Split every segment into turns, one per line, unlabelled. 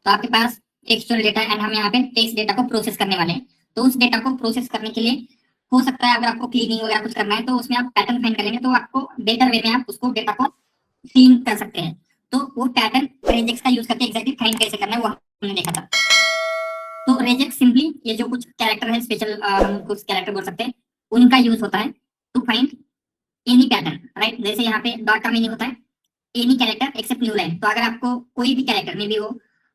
तो आपके पास textual data and हम यहाँ पे टेक्स्ट डेटा को प्रोसेस करने वाले हैं। तो उस डेटा को प्रोसेस करने के लिए हो सकता है अगर आपको क्लीनिंग वगैरह कुछ करना है तो उसमें आप पैटर्न फाइंड करेंगे, तो आपको बेटर वे में आप उसको डेटा को क्लीन कर सकते हैं। तो वो पैटर्न रेजेक्स का यूज करके एग्जैक्टली फाइंड कैसे करना है वो हमने देखा था। तो रेजेक्स सिंपली ये जो कुछ कैरेक्टर है स्पेशल कुछ कैरेक्टर बोल सकते हैं उनका यूज होता है to find any pattern, right. जैसे यहाँ पे डॉट का मीनिंग होता है any character except new line. तो अगर आपको कोई भी कैरेक्टर में भी वो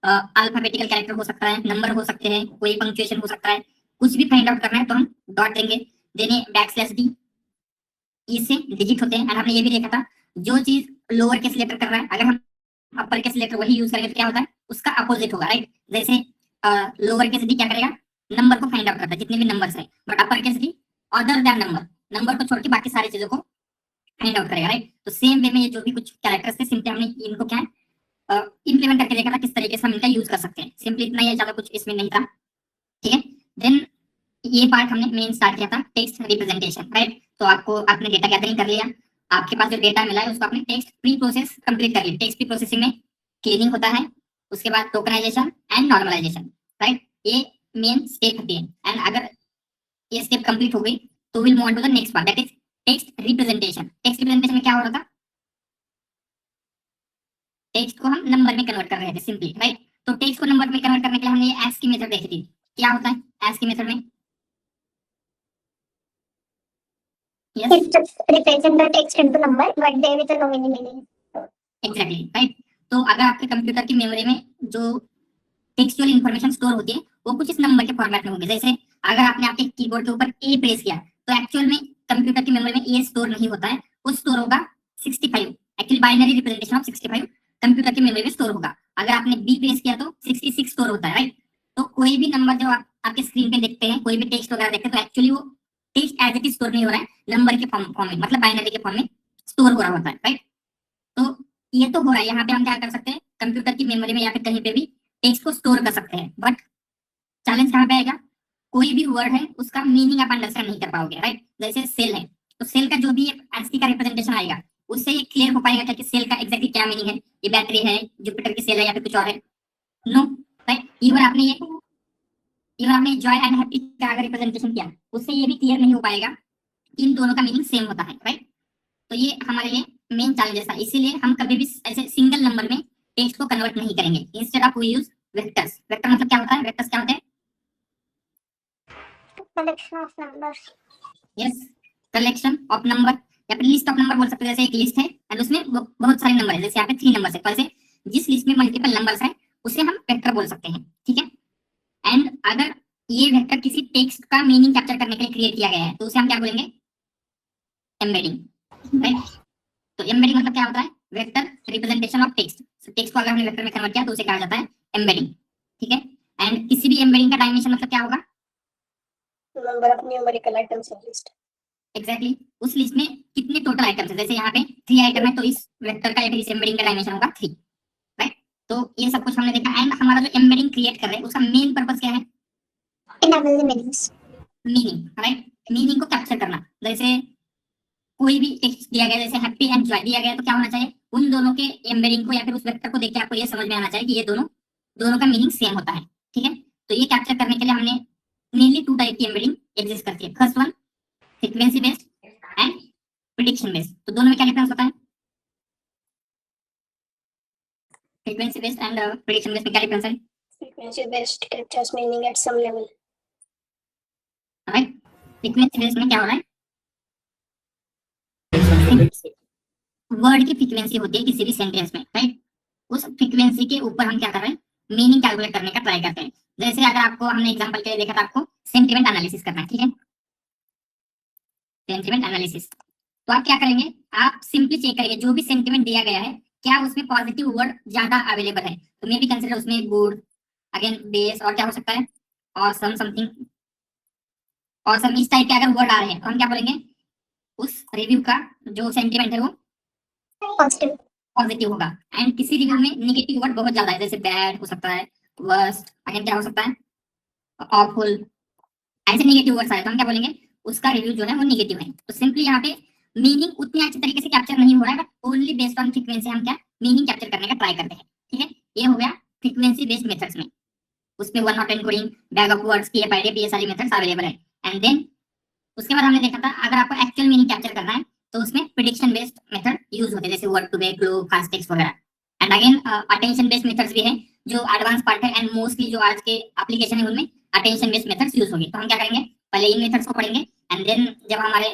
अल्फाबेटिकल कैरेक्टर हो सकता है, नंबर हो सकते हैं, कोई पंक्चुएशन हो सकता है, कुछ भी फाइंड आउट करना है तो हम डॉट देंगे। देने बैकस्लैश डी, इससे डिजिट होते हैं। और हमने ये भी देखा था जो चीज लोअर केस लेटर कर रहा है अगर हम अपर केस लेटर वही यूज करेंगे तो क्या होता है उसका अपोजिट होगा, राइट। जैसे लोअर केस डी क्या करेगा, नंबर को फाइंड आउट करता है जितने भी नंबर्स है, but upper case D other than number, number को छोड़ के बाकी सारी चीजों को फाइंड आउट करेगा, राइट। तो सेम वे में ये जो भी कुछ कैरेक्टर्स थे सिंपली हमने इनको क्या इंप्लीमेंट करके देखा था किस तरीके से हम इनका यूज कर सकते हैं। सिंपली इतना ही, ज्यादा कुछ इसमें नहीं था, ठीक है। देन ये पार्ट हमने मेन स्टार्ट किया था टेक्स्ट रिप्रेजेंटेशन, राइट। तो आपने डेटा गैदरिंग कर लिया, आपके पास जो डेटा मिला है उसको आपने टेक्स्ट प्री प्रोसेस कंप्लीट कर लिया। टेक्स्ट प्री प्रोसेसिंग में क्लीनिंग होता है, उसके बाद टोकनाइजेशन एंड नॉर्मलाइजेशन, राइट। ये मेन स्टेप होती है। एंड अगर ये स्टेप कंप्लीट हो गई तो will move on to the next part that is text representation. Text representation में क्या हो रहा था, टेक्स्ट को हम नंबर में कन्वर्ट कर रहे थे सिंपली, राइट। तो टेक्स्ट को नंबर में कन्वर्ट करने के लिए हमने ये एस की मेथड देखी थी। क्या होता है एस की मेथड में,
Yes. It represent the text into number, but there is no meaning.
Exactly, right. तो अगर आपके कंप्यूटर की मेमोरी में जो टेक्सचुअल इंफॉर्मेशन स्टोर होती है वो कुछ इस नंबर के फॉर्मेट में होगी। जैसे अगर आपने आपके कीबोर्ड के ऊपर ए प्रेस किया तो एक्चुअल में कंप्यूटर की मेमोरी में ए स्टोर नहीं होता है, वो स्टोर होगा 65। Actually binary representation of 65 computer की मेमोरी में स्टोर होगा। अगर आपने बी प्रेस किया तो 66 स्टोर होता है, राइट। तो कोई भी नंबर जो आपके स्क्रीन पे देखते हैं, कोई भी टेक्स्ट वगैरह देखते हैं, तो एक्चुअली वो text as it is store नहीं हो रहा है, नंबर के फॉर्म में, मतलब बाइनरी के फॉर्म में स्टोर हो रहा होता है, राइट। तो ये तो हो रहा है, यहाँ पे हम क्या कर सकते हैं कंप्यूटर की मेमोरी में या फिर कहीं पे भी टेक्स्ट को स्टोर कर सकते हैं। बट चैलेंज कहाँ पे आएगा, कोई भी वर्ड है उसका मीनिंग आप अंडरस्टैंड नहीं कर पाओगे, राइट। जैसे सेल है तो सेल का जो भी एसटी का रिप्रेजेंटेशन आएगा उससे ये क्लियर हो पाएगा कि सेल का एग्जैक्टली क्या मीनिंग है, ये बैटरी है, जुपिटर की सेल है या फिर कुछ और है, नो, राइट। इवन आपने जॉय एंड हैप्पी का अगर रिप्रेजेंटेशन किया उससे ये भी क्लियर नहीं हो पाएगा कि इन दोनों का मीनिंग सेम होता है, राइट। तो ये हमारे लिए मेन चैलेंजेस था, इसीलिए हम कभी भी ऐसे सिंगल नंबर में टेक्स्ट को कन्वर्ट नहीं करेंगे। Instead of we use vectors. Vector मतलब क्या होता है, वेक्टर्स क्या होते हैं,
collection of numbers.
Yes, collection of number या फिर लिस्ट ऑफ नंबर बोल सकते हैं। जैसे एक लिस्ट है और उसमें बहुत सारे नंबर है, जैसे यहाँ पे 3 नंबर है, तो ऐसे जिस लिस्ट में मल्टीपल नंबर्स है उसे हम वेक्टर बोल सकते हैं, ठीक है। एंड अगर ये वेक्टर किसी टेक्स्ट का मीनिंग कैप्चर करने के लिए क्रिएट किया गया है तो उसे हम क्या बोलेंगे, एम्बेडिंग, राइट। तो एम्बेडिंग मतलब क्या होता है, वेक्टर रिप्रेजेंटेशन ऑफ टेक्स्ट। तो टेक्स्ट को अगर हमने वेक्टर में कन्वर्ट किया तो उसे कहा जाता है एम्बेडिंग, ठीक है। एंड किसी भी एम्बेडिंग का डायमेंशन मतलब क्या होगा,
number of numerical items in list.
Exactly, उस लिस्ट में कितने टोटल आइटम्स है। जैसे यहाँ पे 3 आइटम है तो इस वेक्टर का या फिर इस एम्बेडिंग का डायमेंशन होगा 3, राइट। तो ये सब कुछ हमने देखा। एंड हमारा जो एम्बेडिंग क्रिएट कर रहे हैं उसका मेन पर्पस क्या है,
enable the meanings,
meaning, right. Meaning को कैप्चर करना। जैसे कोई भी टेक्स्ट दिया गया, जैसे हैप्पी एंड जॉय दिया गया तो क्या होना चाहिए, उन दोनों के एम्बेडिंग को या फिर उस वेक्टर को देख के आपको ये समझ में आना चाहिए कि ये दोनों का मीनिंग सेम होता है, ठीक है। तो ये कैप्चर करने के लिए हमने मेनली 2 टाइप की एम्बेडिंग एग्जिस्ट करती है। First one frequency based and prediction based. तो दोनों में क्या डिफरेंस होता है, frequency based and prediction based में क्या डिफरेंस है,
frequency based captures meaning at some level,
right. Frequency based में क्या हो रहा है, वर्ड की फ्रीक्वेंसी होती है किसी भी सेंटेंस में, राइट। उस फ्रीक्वेंसी के ऊपर हम क्या कर रहे हैं, मीनिंग कैलकुलेट करने का ट्राई करते हैं। जैसे अगर आपको हमने एग्जांपल के लिए देखा था, आपको सेंटिमेंट एनालिसिस करना है, ठीक है, सेंटिमेंट एनालिसिस। तो आप क्या करेंगे, आप सिंपली चेक करेंगे जो भी सेंटिमेंट दिया गया है क्या उसमें पॉजिटिव वर्ड ज्यादा अवेलेबल है, तो मे बी कंसीडर उसमें गुड, अगेन बेस, और क्या हो सकता है ऑसम, समथिंग ऑसम, इस टाइप के अगर वर्ड आ रहे हैं तो हम क्या बोलेंगे, उस रिव्यू का जो सेंटिमेंट है वो पॉजिटिव होगा। एंड किसी रिव्यू में नेगेटिव वर्ड बहुत ज्यादा है, जैसे बैड हो सकता है, वर्स्ट, अगेन क्या हो सकता है ऑफुल, ऐसे नेगेटिव वर्ड्स आए तो हम क्या बोलेंगे, उसका रिव्यू जो है वो नेगेटिव है। तो सिंपली यहाँ पे मीनिंग उतनी अच्छी तरीके से कैप्चर नहीं हो रहा है, but only based on frequency हम क्या मीनिंग कैप्चर करने का ट्राई करते हैं, ठीक है। ये हो गया फ्रीक्वेंसी बेस्ड मेथड्स में, उसमें one hot encoding, bag of words, PFID, ये सारी मेथड्स अवेलेबल है। एंड देन उसके बाद हमने देखा था अगर आपको एक्चुअल मीनिंग कैप्चर करना है तो उसमें प्रिडिक्शन बेस्ड मेथड यूज होते हैं, जैसे word two vec, glove, fast text वगैरह। And again attention based methods भी है जो एडवांस पार्ट है, एंड मोस्टली जो आज के एप्लीकेशन है उनमें अटेंशन बेस्ड मेथड्स यूज होगी। तो हम क्या करेंगे, पहले इन मेथड्स को पढ़ेंगे, एंड देन जब हमारे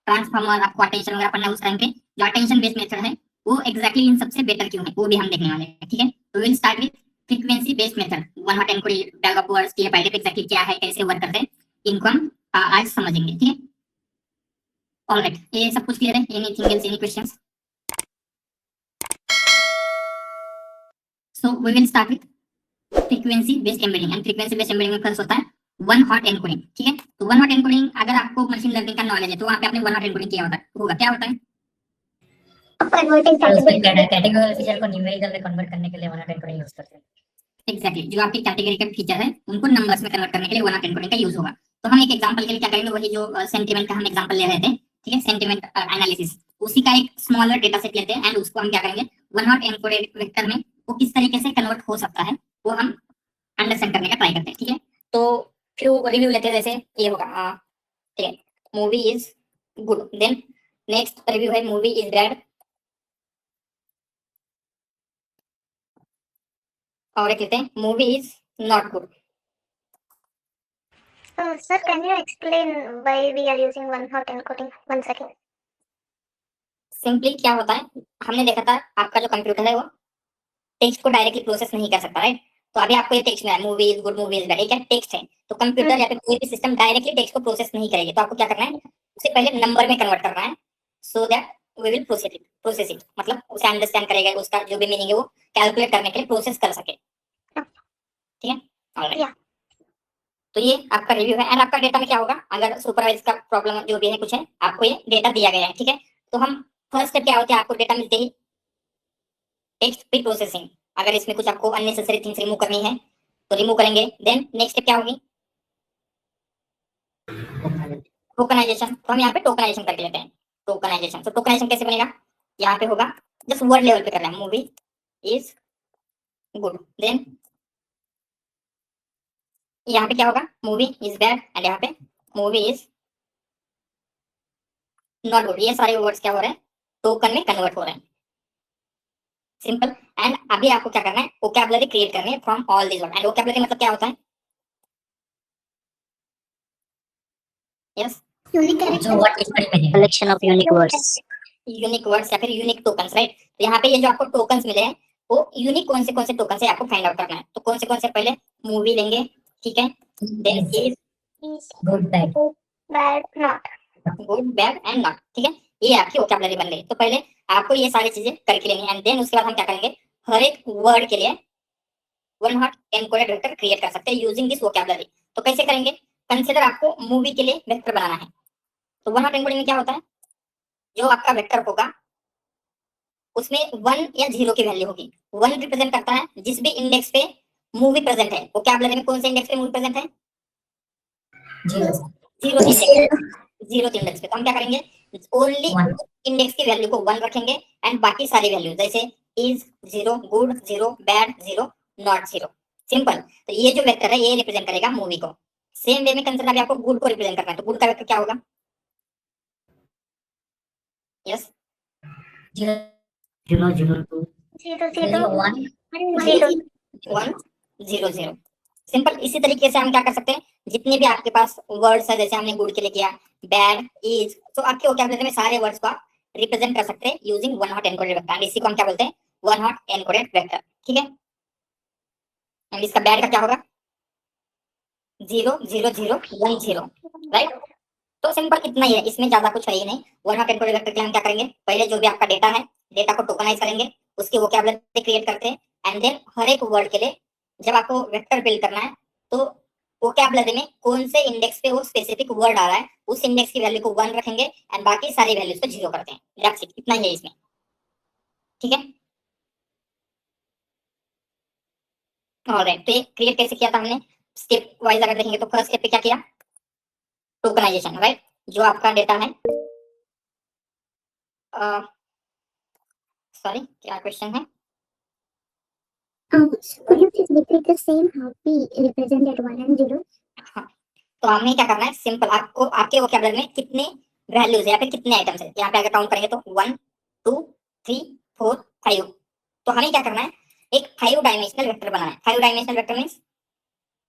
ट्रांसफॉर्मर, आपको अटेंशन वगैरह पढ़ना है उस टाइम पे जो अटेंशन बेस्ड मेथड है वो एग्जैक्टली इन सबसे बेटर क्यों है वो भी हम देखने वाले हैं। ठीक है, तो will start with frequency based method, one hot encoding, bag of words, PFID exactly क्या है, कैसे वर्क करते हैं, इनको हम आज समझेंगे। ठीक है, ऑलराइट, ये सब कुछ क्लियर है? Anything else, any questions? So we will start with frequency based embedding. And frequency based embedding में फर्स्ट होता है वन हॉट एनकोडिंग। ठीक है, तो वन हॉट एनकोडिंग अगर आपको मशीन लर्निंग का नॉलेज है तो वहां पे आपने वन हॉट एनकोडिंग किया होगा, क्या होता है?
कन्वर्टिंग
कैटेगरी फीचर को न्यूमेरिकल में कन्वर्ट करने के लिए वन हॉट एनकोडिंग यूज करते हैं।
एग्जैक्टली, जो आपके कैटेगरिकल फीचर है उनको नंबर्स में कन्वर्ट करने के लिए वन हॉट एनकोडिंग का यूज होगा। तो हम एक एग्जांपल के लिए क्या करेंगे, वही जो सेंटीमेंट का हम एग्जांपल ले रहे थे, ठीक है, सेंटीमेंट एनालिसिस, उसी का एक स्मॉलर डेटा सेट लेते हैं एंड उसको हम क्या करेंगे, वन हॉट एनकोडेड वेक्टर में वो किस तरीके से कन्वर्ट हो सकता है वो हम अंडरस्टैंड करने का ट्राई करते हैं। ठीक है, तो फ्यू रिव्यू लेते हैं, जैसे ये होगा, ठीक है, movie is good, then next review है मूवी इज बैड, और एक लेते हैं movie is not good.
Sir, can you explain why we are using one hot encoding? 1 second.
Simply क्या होता है, हमने देखा था आपका जो कंप्यूटर है वो टेक्स्ट को डायरेक्टली प्रोसेस नहीं कर सकता, राइट? तो अभी आपको ये टेक्स्ट में है movie is good, movie is bad, ये क्या टेक्स्ट है, तो कंप्यूटर या फिर कोई भी सिस्टम डायरेक्टली टेक्स्ट को प्रोसेस नहीं करेगी। तो आपको क्या करना है, उससे पहले नंबर में कन्वर्ट करना है, so that we will process it, मतलब उसे अंडरस्टैंड करेगा, उसका जो भी मीनिंग है वो कैलकुलेट करने के लिए प्रोसेस कर सके। ठीक है, ऑलराइट, तो ये आपका रिव्यू है। एंड आपका डेटा में क्या होगा, अगर सुपरवाइज का प्रॉब्लम जो भी है कुछ है, आपको ये डेटा दिया गया है। ठीक है, तो हम फर्स्ट स्टेप क्या होता है, आपको डेटा मिलते ही टेक्स्ट प्री प्रोसेसिंग, अगर इसमें कुछ आपको अननेसेसरी थिंग्स रिमूव करनी है तो रिमूव करेंगे। देन नेक्स्ट स्टेप क्या होगी, टोकनाइजेशन। तो हम यहाँ पे टोकनाइजेशन करके लेते हैं, टोकनाइजेशन। तो टोकनाइजेशन कैसे बनेगा, यहाँ पे होगा जस्ट वर्ड लेवल पे करना है, मूवी इज गुड, देन यहाँ पे क्या होगा, मूवी इज बैड, एंड यहाँ पे मूवी इज नॉट गुड। ये सारे वर्ड्स क्या हो रहे हैं, टोकन में कन्वर्ट हो रहे हैं, सिंपल। एंड अभी आपको क्या करना है, वोकैबुलरी क्रिएट करनी है from all this word. And vocabulary मतलब क्या होता है, यस,
जो वर्ड डिक्शनरी में है, collection of unique words,
unique words या फिर यूनिक टोकन्स, राइट? तो यहाँ पे ये जो आपको टोकन्स मिले हैं वो यूनिक कौन से टोकन है आपको फाइंड आउट करना है। तो कौन से पहले मूवी लेंगे, ठीक है, then is
good, bad,
Bad, not.
Good, bad and not. ठीक है, ये आपकी वोकैबुलरी बन गई। तो पहले आपको ये सारी चीजें करके लेनी है, एंड देन उसके बाद हम क्या करेंगे, हर एक वर्ड के लिए one hot encoded vector create कर सकते हैं यूजिंग दिस वोकैबुलरी। तो कैसे करेंगे, कंसीडर आपको मूवी के लिए वेक्टर बनाना है, तो वन हॉट एनकोडिंग में क्या होता है, जो आपका वेक्टर होगा उसमें 1 या 0 की वैल्यू होगी। 1 रिप्रेजेंट करता है जिस भी इंडेक्स पे मूवी प्रेजेंट है। वोकैबुलरी में कौन से इंडेक्स पे मूवी प्रेजेंट है, 0 इंडेक्स पे। तो हम क्या करेंगे, ओनली इंडेक्स की वैल्यू को 1 रखेंगे एंड बाकी सारी वैल्यू जैसे is 0, good 0, bad 0, not 0, simple. तो ये जो वेक्टर है ये रिप्रेजेंट करेगा मूवी को। सेम वे में कंसीडर अभी आपको गुड को रिप्रेजेंट करना है, तो गुड का वेक्टर क्या होगा, यस,
0 0 0 2
0
0
0
1
0
1 0 0, सिंपल। इसी तरीके से हम क्या कर सकते हैं, जितने भी आपके पास वर्ड्स है, जैसे हमने गुड के लिए किया, बैड, इज, तो आपके वोकैबुलरी में सारे वर्ड्स को आप रिप्रेजेंट कर सकते हैं using one hot encoded vector. इसी को हम क्या बोलते हैं, वन हॉट एनकोडेड वेक्टर। ठीक है, एंड इसका बैड का क्या होगा, 0 0 0 1 0, राइट? तो सिंपल इतना ही है, इसमें ज्यादा कुछ है ही नहीं। वन हॉट एनकोडेड वेक्टर के लिए हम क्या करेंगे, पहले जो भी आपका डेटा है, डेटा को टोकनाइज करेंगे, उसकी वोकैबुलरी क्रिएट करते हैं, एंड देन हर एक वर्ड के लिए जब आपको वेक्टर बिल्ड करना है तो वोकैबुलरी में कौन से इंडेक्स पे वो स्पेसिफिक वर्ड आ रहा है उस इंडेक्स की वैल्यू को 1 रखेंगे एंड बाकी सारी वैल्यूज को 0 करते हैं। दैट्स इट, इतना ही है इसमें। ठीक है, ऑलराइट, तो ये क्रिएट कैसे किया था हमने, स्टेप वाइज अगर देखेंगे तो फर्स्ट स्टेप पे क्या किया, टोकनाइजेशन, राइट? जो आपका डेटा है, सॉरी क्या क्वेश्चन है,
Could you please repeat the same how we represent that 1 and 0?
तो हमें क्या करना है, सिंपल आपको आपके वोकैबुलरी में कितने वैल्यूज है या फिर कितने आइटम्स है, यहाँ पे अगर काउंट करेंगे तो 1 2 3 4 5, तो हमें क्या करना है, एक 5 डायमेंशनल वेक्टर बनाना है। 5 डायमेंशनल वेक्टर मींस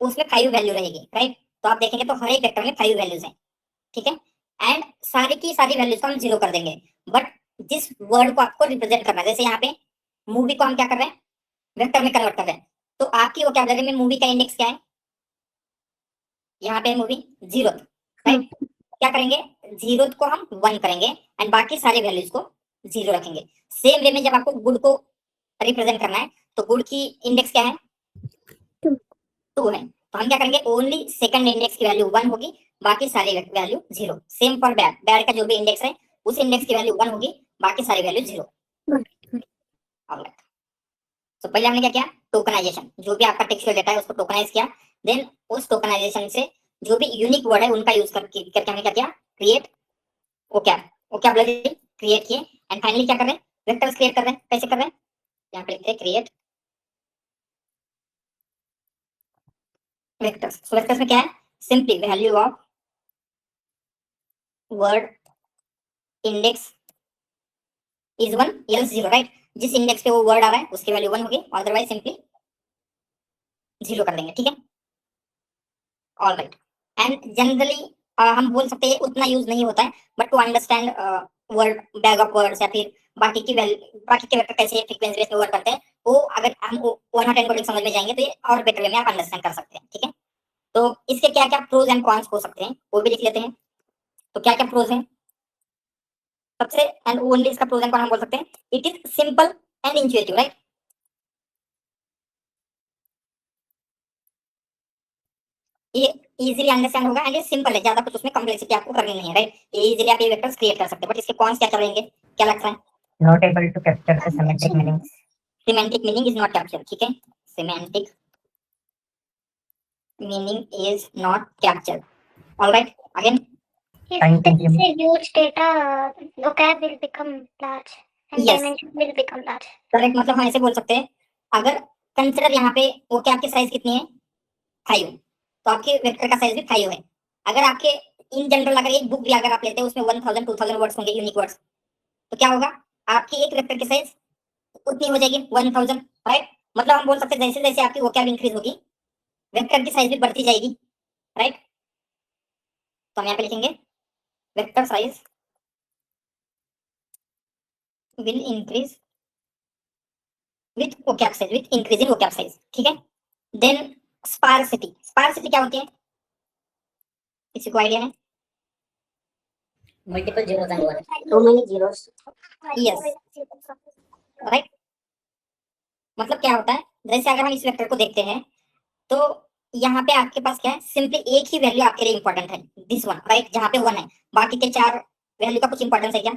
उसमें 5 वैल्यू रहेगी, राइट। तो आप देखेंगे तो हर एक वेक्टर में 5 वैल्यूज हैं, ठीक है। एंड सारी की सारी वैल्यूज को हम जीरो कर देंगे, बट जिस वर्ड को आपको रिप्रेजेंट करना है, जैसे यहाँ पे मूवी को हम क्या कर रहे हैं, वेक्टर में कन्वर्ट कर रहे हैं, तो आपकी वोकैबुलरी में मूवी का इंडेक्स क्या है, यहाँ पे मूवी 0, राइट। क्या करेंगे, 0 को हम 1 करेंगे एंड बाकी सारे वैल्यूज को 0 रखेंगे। सेम वे में जब आपको गुड को रिप्रेजेंट करना है, तो गुड की इंडेक्स क्या है, 2 है, तो हम क्या करेंगे, ओनली सेकंड इंडेक्स की वैल्यू 1 होगी, बाकी सारी value 0। Same for bad, bad का जो भी इंडेक्स है उस इंडेक्स की वैल्यू 1 होगी, बाकी सारी वैल्यू 0। ऑलराइट, तो पहले हमने क्या किया, टोकनाइजेशन, जो भी आपका टेक्सचुअल डेटा है उसको टोकनाइज किया, देन उस टोकनाइजेशन से जो भी यूनिक वर्ड है उनका यूज करके हमने क्या किया, क्रिएट वोकैबुलरी क्रिएट किए, एंड फाइनली क्या कर रहे हैं, वेक्टर्स क्रिएट कर रहे हैं। कैसे कर रहे हैं, यहाँ पे लिखते हैं क्रिएट वेक्टर्स। सो वेक्टर्स में क्या है, simply value of word index is 1 else 0, right. जिस इंडेक्स पे वो वर्ड आ रहा है उसकी वैल्यू 1 होगी, अदरवाइज सिंपली 0 कर देंगे, ठीक है। ऑलराइट, एंड जनरली हम बोल सकते हैं उतना यूज नहीं होता है, but to understand word bag of words या फिर बाकी के वेक्टर कैसे फ्रीक्वेंसी बेस में वर्क करते हैं, वो अगर हम 1 और 10 कोडिंग समझ में जाएंगे तो ये और बेटर वे में आप अंडरस्टैंड कर सकते हैं, ठीक है। तो इसके क्या क्या प्रोज एंड कॉन्स हो सकते हैं वो भी लिख लेते हैं। तो क्या क्या प्रोज हैं, सबसे एंड ओनली इसका प्रोज एंड कॉन हम बोल सकते हैं, it is simple and intuitive, right. ये इजीली अंडरस्टैंड होगा एंड ये सिंपल है, ज्यादा कुछ उसमें कॉम्प्लेक्सिटी आपको करनी नहीं है, राइट। ये इजीली आप ये वेक्टर्स क्रिएट कर सकते हैं, बट इसके कॉन्स क्या चलेंगे, क्या लगता है,
Not able to capture the semantic meanings.
semantic meaning is not captured, ठीक है, semantic meaning is not captured। Alright, again,
Time
If
consuming.
it's a huge data, vocab will become large and
Yes.
dimension will become large.
Correct, मतलब हम ऐसे बोल सकते हैं, अगर consider यहाँ पे वो क्या आपकी साइज कितनी है 5, तो आपके वेक्टर का साइज भी 5 है। अगर आपके इन जनरल अगर एक बुक भी अगर आप लेते हैं उसमें 1000 2000 वर्ड्स होंगे, यूनिक वर्ड्स, तो क्या होगा, आपकी एक वेक्टर की साइज उतनी हो जाएगी 1000, राइट। मतलब हम बोल सकते हैं जैसे जैसे आपकी वोकैब इंक्रीज होगी वेक्टर की साइज भी बढ़ती जाएगी, राइट। तो हम यहाँ पे लिखेंगे vector size will increase with vocab size, with increase in vocab size, ठीक है। देन स्पार्सिटी, स्पार्सिटी क्या होती है, किसी को आइडिया है,
Multiple zeros and ones.
Too many zeros.
Yes. Right. मतलब क्या होता है, जैसे अगर हम इस वेक्टर को देखते हैं तो यहाँ पे आपके पास क्या है, सिंपली एक ही वैल्यू आपके लिए इंपॉर्टेंट है, दिस वन, राइट, जहाँ पे 1 है, बाकी के 4 वैल्यू का कुछ इंपॉर्टेंस है क्या,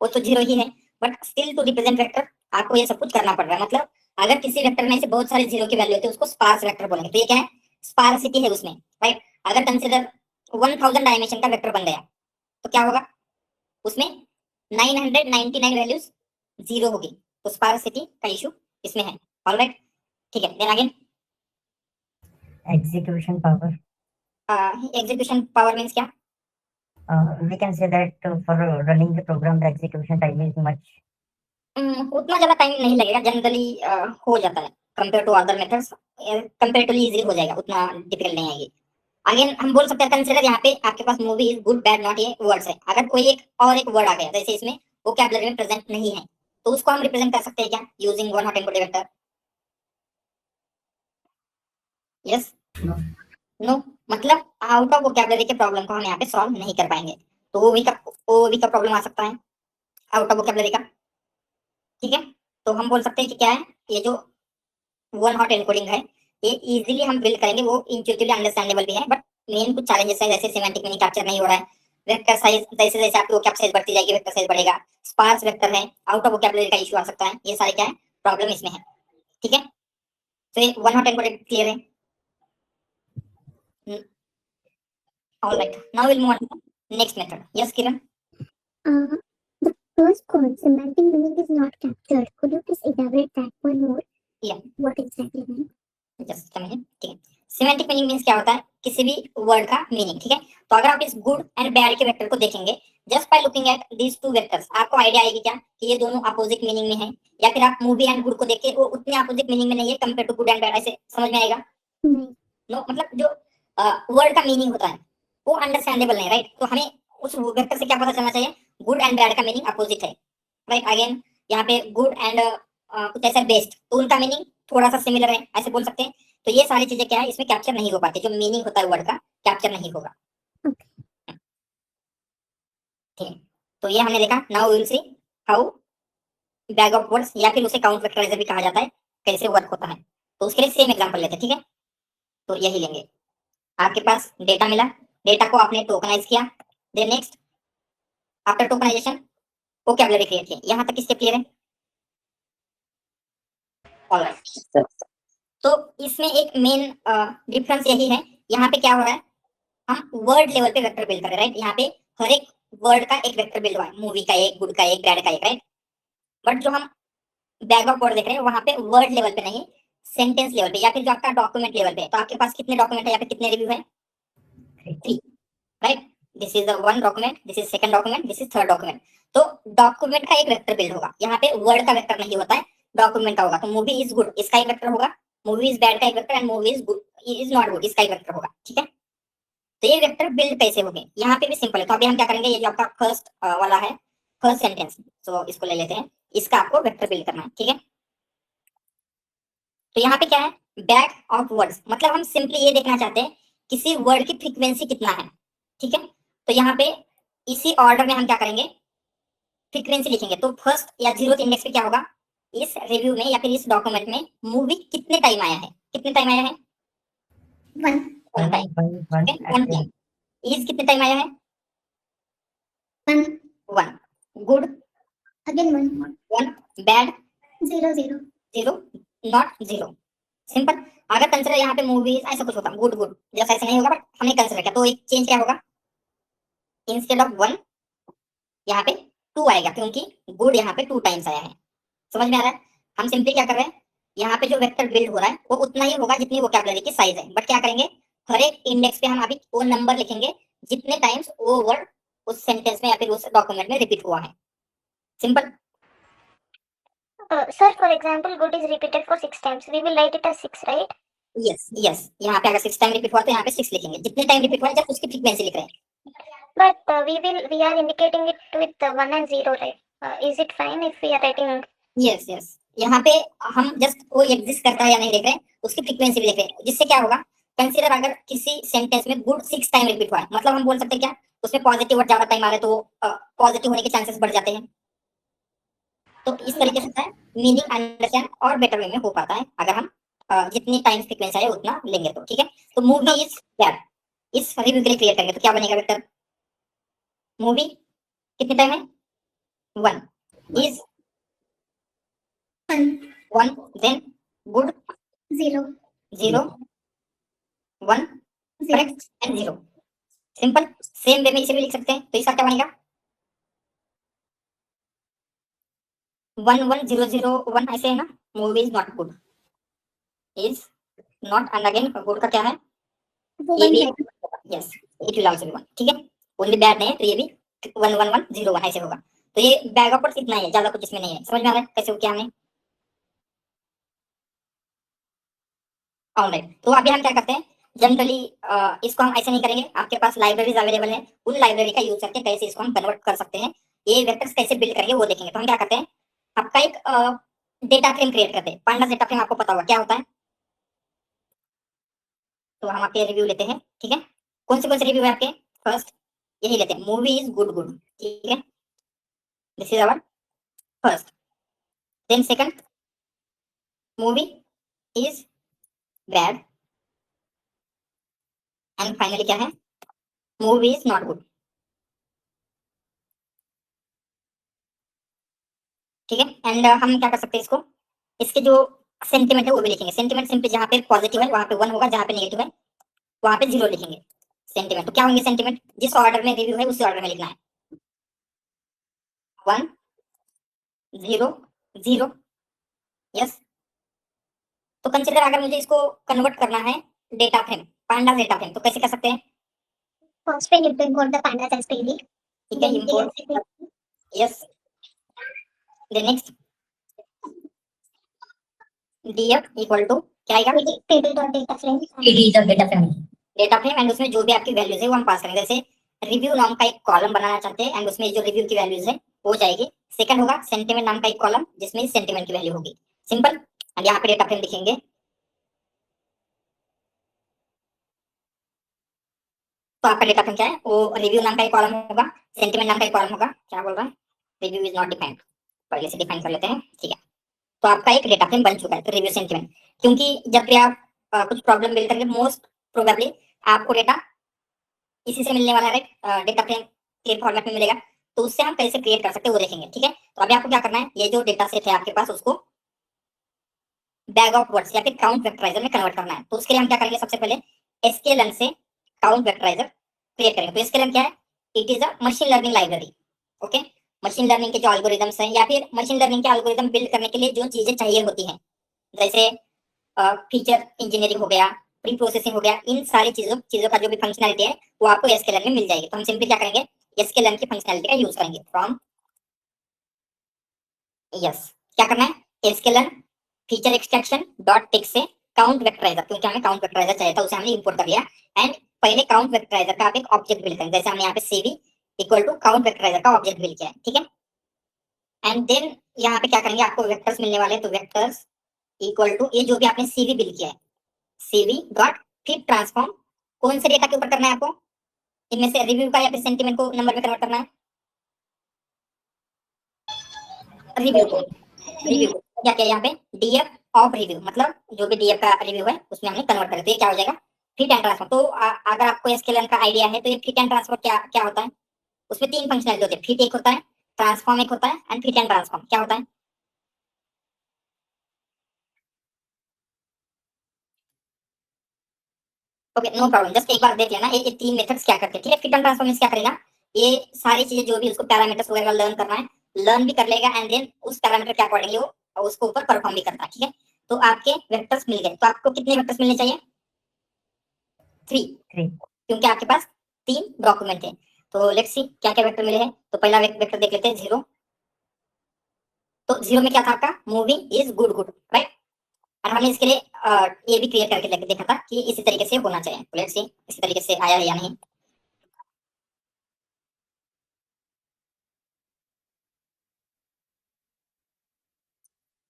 वो तो 0 ही है, but still to represent vector आपको ये सब कुछ करना पड़ रहा है। मतलब अगर किसी वेक्टर में से बहुत सारे 0 की वैल्यू होती है उसको स्पार्स वेक्टर बोलेंगे, तो ये क्या है, स्पार्सिटी है उसमें, राइट। अगर कंसिडर 1000 डायमेंशन का वेक्टर बन गया तो क्या होगा, उसमें 999 वैल्यूज 0 होगी, तो स्पार्सिटी का इशू इसमें है। ऑलराइट, ठीक है। Then again
Execution power.
Execution power means क्या,
We can say that for running the program, the execution time is much.
उतना ज्यादा टाइम नहीं लगेगा, जनरली हो जाता है compare to other methods, comparatively easy हो जाएगा, उतना डिफिकल्ट नहीं आएगी। अगेन हम बोल सकते हैं कंसीडर यहाँ पे आपके पास movie is good bad not, ये वर्ड्स है, अगर कोई एक और एक वर्ड आ गया जैसे इसमें वोकैबुलरी में प्रेजेंट नहीं है तो उसको हम रिप्रेजेंट कर सकते हैं क्या, using one hot encode vector, yes no, मतलब आउट ऑफ वोकैबुलरी के प्रॉब्लम को हम यहाँ पे सॉल्व नहीं कर पाएंगे, तो वो भी का प्रॉब्लम आ सकता है आउट ऑफ वोकैबुलरी का, ठीक है। तो हम बोल सकते हैं कि क्या है, ये जो वन हॉट एनकोडिंग है ये इजीली हम बिल्ड करेंगे, वो इंट्यूटिवली अंडरस्टैंडेबल भी है, बट मेन कुछ चैलेंजेस है, जैसे सिमेंटिक मीनिंग कैप्चर नहीं हो रहा है, वेक्टर साइज जैसे जैसे आपकी वोकैब साइज बढ़ती जाएगी वेक्टर साइज बढ़ेगा, स्पार्स वेक्टर है, आउट ऑफ वोकैबुलरी का इशू आ सकता है, ये सारे क्या है प्रॉब्लम इसमें है, ठीक है। तो ये वन हॉट एनकोडेड क्लियर है। Alright, now will move on to next method. Yes Kiran,
The first one, semantic meaning is not captured. Could you please elaborate that one more? What exactly mean?
Just ठीक है। Semantic meaning means क्या होता है, किसी भी word का meaning, ठीक है। तो अगर आप इस गुड एंड बैड के वेक्टर को देखेंगे, just by looking at these two vectors, आपको आइडिया आएगी क्या कि ये दोनों अपोजिट मीनिंग में है, या फिर आप मूवी एंड गुड को देख के वो उतने अपोजिट मीनिंग में नहीं है compare to good and bad, ऐसे समझ में आएगा?
नहीं।
नो, मतलब जो वर्ड का मीनिंग होता है वो अंडरस्टैंडेबल नहीं, राइट? तो हमें उस वेक्टर से क्या पता चलना चाहिए, गुड एंड बैड का मीनिंग अपोजिट है, राइट? अगेन यहाँ पे गुड एंड कुछ ऐसा बेस्ट, तो उनका मीनिंग थोड़ा सा सिमिलर है, ऐसे बोल सकते हैं। तो ये सारी चीजें क्या है, इसमें कैप्चर नहीं हो पाती, जो मीनिंग होता है वर्ड का कैप्चर नहीं होगा, ठीक है। तो ये हमने देखा। Now we will see how bag of words, या फिर उसे काउंट वेक्टराइजर भी कहा जाता है, कैसे वर्क होता है। तो उसके लिए सेम एग्जांपल लेते हैं, ठीक है। तो यही लेंगे, आपके पास डेटा मिला, डेटा को आपने टोकनाइज किया, then next after tokenization vocabulary create किया। यहाँ तक किससे क्लियर है? ऑलराइट। तो इसमें एक मेन डिफरेंस यही है, यहाँ पे क्या हो रहा है, हम वर्ड लेवल पे वेक्टर बिल्ड कर रहे हैं, राइट? यहाँ पे हर एक वर्ड का एक वेक्टर बिल्ड हुआ है, मूवी का एक, गुड का एक, बैड का एक, राइट? बट जो हम बैग ऑफ वर्ड देख रहे हैं वहां पे वर्ड लेवल पे नहीं, सेंटेंस लेवल पे, या फिर जो आपका डॉक्यूमेंट लेवल पे। तो आपके पास कितने डॉक्यूमेंट है, यहाँ पे कितने रिव्यू है? 3, right? This is the one document, this is second document, this is third document. तो डॉक्यूमेंट का एक वेक्टर बिल्ड होगा, यहाँ पे वर्ड का वेक्टर नहीं होता है, डॉक्यूमेंट का होगा। तो मूवी इज गुड, इसका एक वेक्टर होगा, मूवी इज बैड का एक vector, and movie is good is not good, इसका एक वेक्टर होगा, ठीक है। तो ये वेक्टर बिल्ड कैसे होंगे, यहाँ पे भी सिंपल है। तो अभी हम क्या करेंगे, ये जो आपका फर्स्ट वाला है, फर्स्ट सेंटेंस, तो इसको ले लेते हैं, इसका आपको वेक्टर बिल्ड करना है, ठीक है। तो यहाँ पे क्या है, बैग ऑफ वर्ड्स, मतलब हम सिंपली ये देखना चाहते हैं किसी वर्ड की फ्रीक्वेंसी कितना है, ठीक है। तो यहाँ पे इसी ऑर्डर में हम क्या करेंगे, फ्रीक्वेंसी लिखेंगे। तो फर्स्ट या 0th इंडेक्स पे क्या होगा, इस रिव्यू में या फिर इस डॉक्यूमेंट में मूवी कितने टाइम आया है, कितने टाइम आया है?
1
वन टाइम। इज कितने टाइम आया है?
1
1। Good
again 1
1, bad
0 0
0, not 0। Simple. अगर कंसिडर यहाँ पे मूवीज ऐसा कुछ होता, गुड गुड जैसा ऐसा नहीं होगा, बट हमने कंसिडर किया, तो एक चेंज क्या होगा, इंस्टेड ऑफ 1 यहाँ पे 2 आएगा, क्योंकि गुड यहाँ पे 2 टाइम्स आया है। समझ में आ रहा है? हम सिंपली क्या कर रहे हैं, यहाँ पे जो वेक्टर बिल्ड हो रहा है वो उतना ही होगा जितनी वोकैबुलरी की साइज है, बट क्या करेंगे, हर एक इंडेक्स पे हम अभी वो नंबर लिखेंगे जितने टाइम्स वो वर्ड उस सेंटेंस में या फिर उस डॉक्यूमेंट में रिपीट हुआ है। Simple.
Sir, for example, good is repeated for 6 times. We will write it as 6, right?
Yes yes, यहाँ पे अगर 6 टाइम रिपीट हुआ तो यहाँ पे 6 लिखेंगे, जितने टाइम रिपीट हुआ है जब उसकी फ्रीक्वेंसी लिख रहे हैं।
But we are indicating it with 1 and 0, right? Is it fine if we are writing?
Yes yes, यहाँ पे हम जस्ट वो एग्जिस्ट करता है या नहीं देख रहे हैं, उसकी फ्रीक्वेंसी भी देख रहे हैं, जिससे क्या होगा, कंसीडर अगर किसी सेंटेंस में गुड 6 टाइम रिपीट हुआ है, मतलब हम बोल सकते हैं क्या, उसमें पॉजिटिव वर्ड ज्यादा टाइम आ रहे तो पॉजिटिव होने के चांसेस बढ़ जाते हैं। तो इस तरीके से होता है, मीनिंग अंडरस्टैंड और बेटर वे में हो पाता है अगर हम जितनी टाइम फ्रीक्वेंसी है उतना लेंगे तो, ठीक है। तो मूवी इज बैड, इस रिव्यू के लिए क्लियर करेंगे तो क्या बनेगा वेक्टर, मूवी कितने टाइम है, 1, is 1, then good
0
0 1 correct and 0। Simple. Same way में इसे भी लिख सकते हैं, तो इसका क्या बनेगा, 1 1 0 0 1, ऐसे है ना। Movie is not good, is not, and again good का क्या है, ये भी yes, it will also be 1, ठीक है। ओनली बैड नहीं है तो ये भी 1 1 1 0 1 ऐसे होगा। तो ये बैग ऑफ वर्ड्स इतना ही है, ज्यादा कुछ इसमें नहीं है। समझ में आ रहा है कैसे क्या हमें? ऑलराइट। तो अभी हम क्या करते हैं, जनरली इसको हम ऐसे नहीं करेंगे, आपके पास लाइब्रेरीज अवेलेबल है, उन लाइब्रेरी का यूज करके कैसे इसको हम कन्वर्ट कर सकते हैं, ये वेक्टर्स कैसे बिल्ड करेंगे वो देखेंगे। तो हम क्या करते हैं, आपका एक डेटा फ्रेम क्रिएट करते हैं। पांडास डेटा फ्रेम आपको पता होगा क्या होता है, तो हम आपके रिव्यू लेते हैं, ठीक है। कौन से रिव्यू है आपके, फर्स्ट यही लेते हैं, मूवी इज गुड गुड, ठीक है, this is our first. Then second, movie is bad, and finally क्या है, मूवी इज नॉट गुड, ठीक है। एंड हम क्या कर सकते हैं, इसको इसके जो सेंटीमेंट है वो भी लिखेंगे। सेंटीमेंट सिंपली जहाँ पे पॉजिटिव है वहाँ पे 1 होगा, जहाँ पे नेगेटिव है वहाँ पे 0 लिखेंगे। सेंटीमेंट तो क्या होंगे, सेंटीमेंट जिस ऑर्डर में रिव्यू है उसी ऑर्डर में लिखना है, 1 0 0, यस, तो कंसिडर अगर मुझे इसको कन्वर्ट करना है डेटा फ्रेम, पांडा डेटा फ्रेम, तो कैसे कर सकते हैं?
First we need to import the pandas as PD.
ठीक है, import, yes, then next df equal to क्या आएगा?
pd.dataframe.
pd is data frame, data frame, and उसमें जो भी आपकी वैल्यूज है वो हम पास करेंगे। जैसे रिव्यू नाम का एक कॉलम बनाना चाहते हैं एंड उसमें जो रिव्यू की वैल्यूज है वो जाएगी। सेकंड होगा सेंटीमेंट नाम का एक कॉलम जिसमें सेंटीमेंट की वैल्यू होगी। सिंपल। अब यहाँ पे डेटा फ्रेम लिखेंगे, तो आपका डेटा फ्रेम क्या है? वो रिव्यू नाम का एक कॉलम होगा, सेंटीमेंट नाम का एक कॉलम होगा। क्या बोल रहा है? रिव्यू इज नॉट डिफाइंड, पहले से डिफाइन कर लेते हैं, ठीक है। तो आपका एक डेटा फ्रेम बन चुका है, तो रिव्यू सेंटीमेंट। क्योंकि जब भी आप कुछ प्रॉब्लम बिल्ड करेंगे, मोस्ट प्रोबेबली आपको डेटा इसी से मिलने वाला है, डेटा फ्रेम के फॉर्मेट में मिलेगा। तो उससे हम कैसे क्रिएट कर सकते हैं वो देखेंगे, ठीक है। तो अभी आपको क्या करना है, ये जो डेटा सेट है आपके पास उसको बैग ऑफ वर्ड्स या फिर काउंट वेक्टराइजर में कन्वर्ट करना है। तो उसके लिए हम क्या करेंगे, सबसे पहले sklearn से काउंट वेक्टराइजर क्रिएट करेंगे। तो sklearn क्या है? It is a machine learning library. Okay, machine learning के जो एल्गोरिदम्स हैं या फिर मशीन लर्निंग के एल्गोरिदम बिल्ड करने के लिए जो चीजें चाहिए होती हैं, जैसे फीचर इंजीनियरिंग हो गया, प्री प्रोसेसिंग हो गया, इन सारी चीजों का जो भी फंक्शनैलिटी है वो आपको sklearn में मिल जाएगी। तो हम सिंपली क्या करेंगे, sklearn की फंक्शनैलिटी का यूज करेंगे। फ्रॉम यस, क्या करना है, sklearn feature extraction dot text से काउंट वेक्टराइजर, क्योंकि हमें काउंट वेक्टराइजर चाहिए था, उसे हमने इंपोर्ट कर लिया। एंड पहले काउंट वेक्टराइजर का आप एक ऑब्जेक्ट बिल्ड करेंगे, जैसे हमने यहाँ पे cv इक्वल टू काउंट वेक्टराइजर का ऑब्जेक्ट बिल्ड किया है, ठीक है। एंड देन यहाँ पे क्या करेंगे, आपको वेक्टर्स मिलने वाले हैं, तो वेक्टर्स इक्वल टू ये जो भी आपने cv बिल्ड किया है, cv डॉट फिर ट्रांसफॉर्म, कौन से डेटा के ऊपर करना है आपको, इनमें से रिव्यू का या फिर सेंटीमेंट को नंबर में कन्वर्ट करना है? रिव्यू को, रिव्यू क्या क्या यहाँ पे df ऑफ रिव्यू, मतलब जो भी df का रिव्यू है उसमें हमने कन्वर्ट कर दिया। क्या हो जाएगा, फिट एंड ट्रांसफॉर्म। तो अगर आपको sklearn का आइडिया है तो ये फिट एंड ट्रांसफॉर्म क्या क्या होता है, उसमें तीन फंक्शनलिटी होती है। फिट एक होता है, ट्रांसफॉर्म एक होता है, एंड फिट एंड ट्रांसफॉर्म क्या होता है? ओके, नो प्रॉब्लम, जस्ट एक बार देख लेना ये तीन मेथड्स क्या करते हैं, ठीक है। फिट एंड ट्रांसफॉर्म क्या करेगा, ये सारी चीजें जो भी उसको पैरामीटर्स वगैरह लर्न करना है, लर्न भी कर लेगा एंड देन उस पैरामीटर के अकॉर्डिंगली वो उसको ऊपर परफॉर्म भी करता है, ठीक है। तो आपके वेक्टर्स मिल गए, तो आपको कितने वेक्टर्स मिलने चाहिए? 3, क्योंकि आपके पास 3 डॉक्यूमेंट है। तो लेट्स सी क्या क्या वेक्टर मिले हैं। तो पहला वेक्टर देख लेते हैं, 0। तो 0 में क्या था आपका, moving is good good, right. और हमने इसके लिए ये भी क्रिएट करके देखा था कि इसी तरीके से होना चाहिए। तो लेट्स सी इसी तरीके से आया है या नहीं।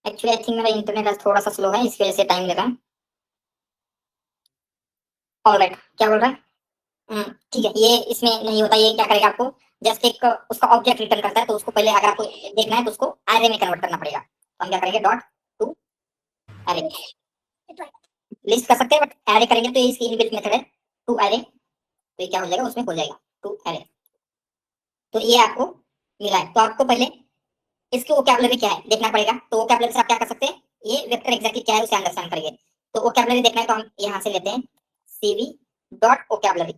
एक्चुअली आई थिंक मेरा इंटरनेट आज थोड़ा सा स्लो है, इस वजह से टाइम लगा। ऑलराइट, क्या बोल रहा है? ठीक है, ये इसमें नहीं होता। ये क्या करेगा, आपको जस्ट एक उसका ऑब्जेक्ट रिटर्न करता है, तो उसको पहले अगर आपको देखना है तो उसको एरे में कन्वर्ट करना पड़ेगा। तो हम क्या करेंगे, डॉट टू एरे लिस्ट कर सकते हैं, बट एरे करेंगे तो ये इसकी इनबिल्ट मेथड है, टू एरे। तो ये क्या हो जाएगा, उसमें हो जाएगा टू एरे। तो ये आपको मिला है, तो आपको पहले इसकी वोकैबुलरी क्या है देखना पड़ेगा। तो वोकैबुलरी से आप क्या कर सकते हैं, ये वेक्टर एग्जैक्टली क्या है उसे अंडरस्टैंड करेंगे। तो वोकैबुलरी देखना है तो हम यहाँ से लेते हैं cv डॉट वोकैबुलरी,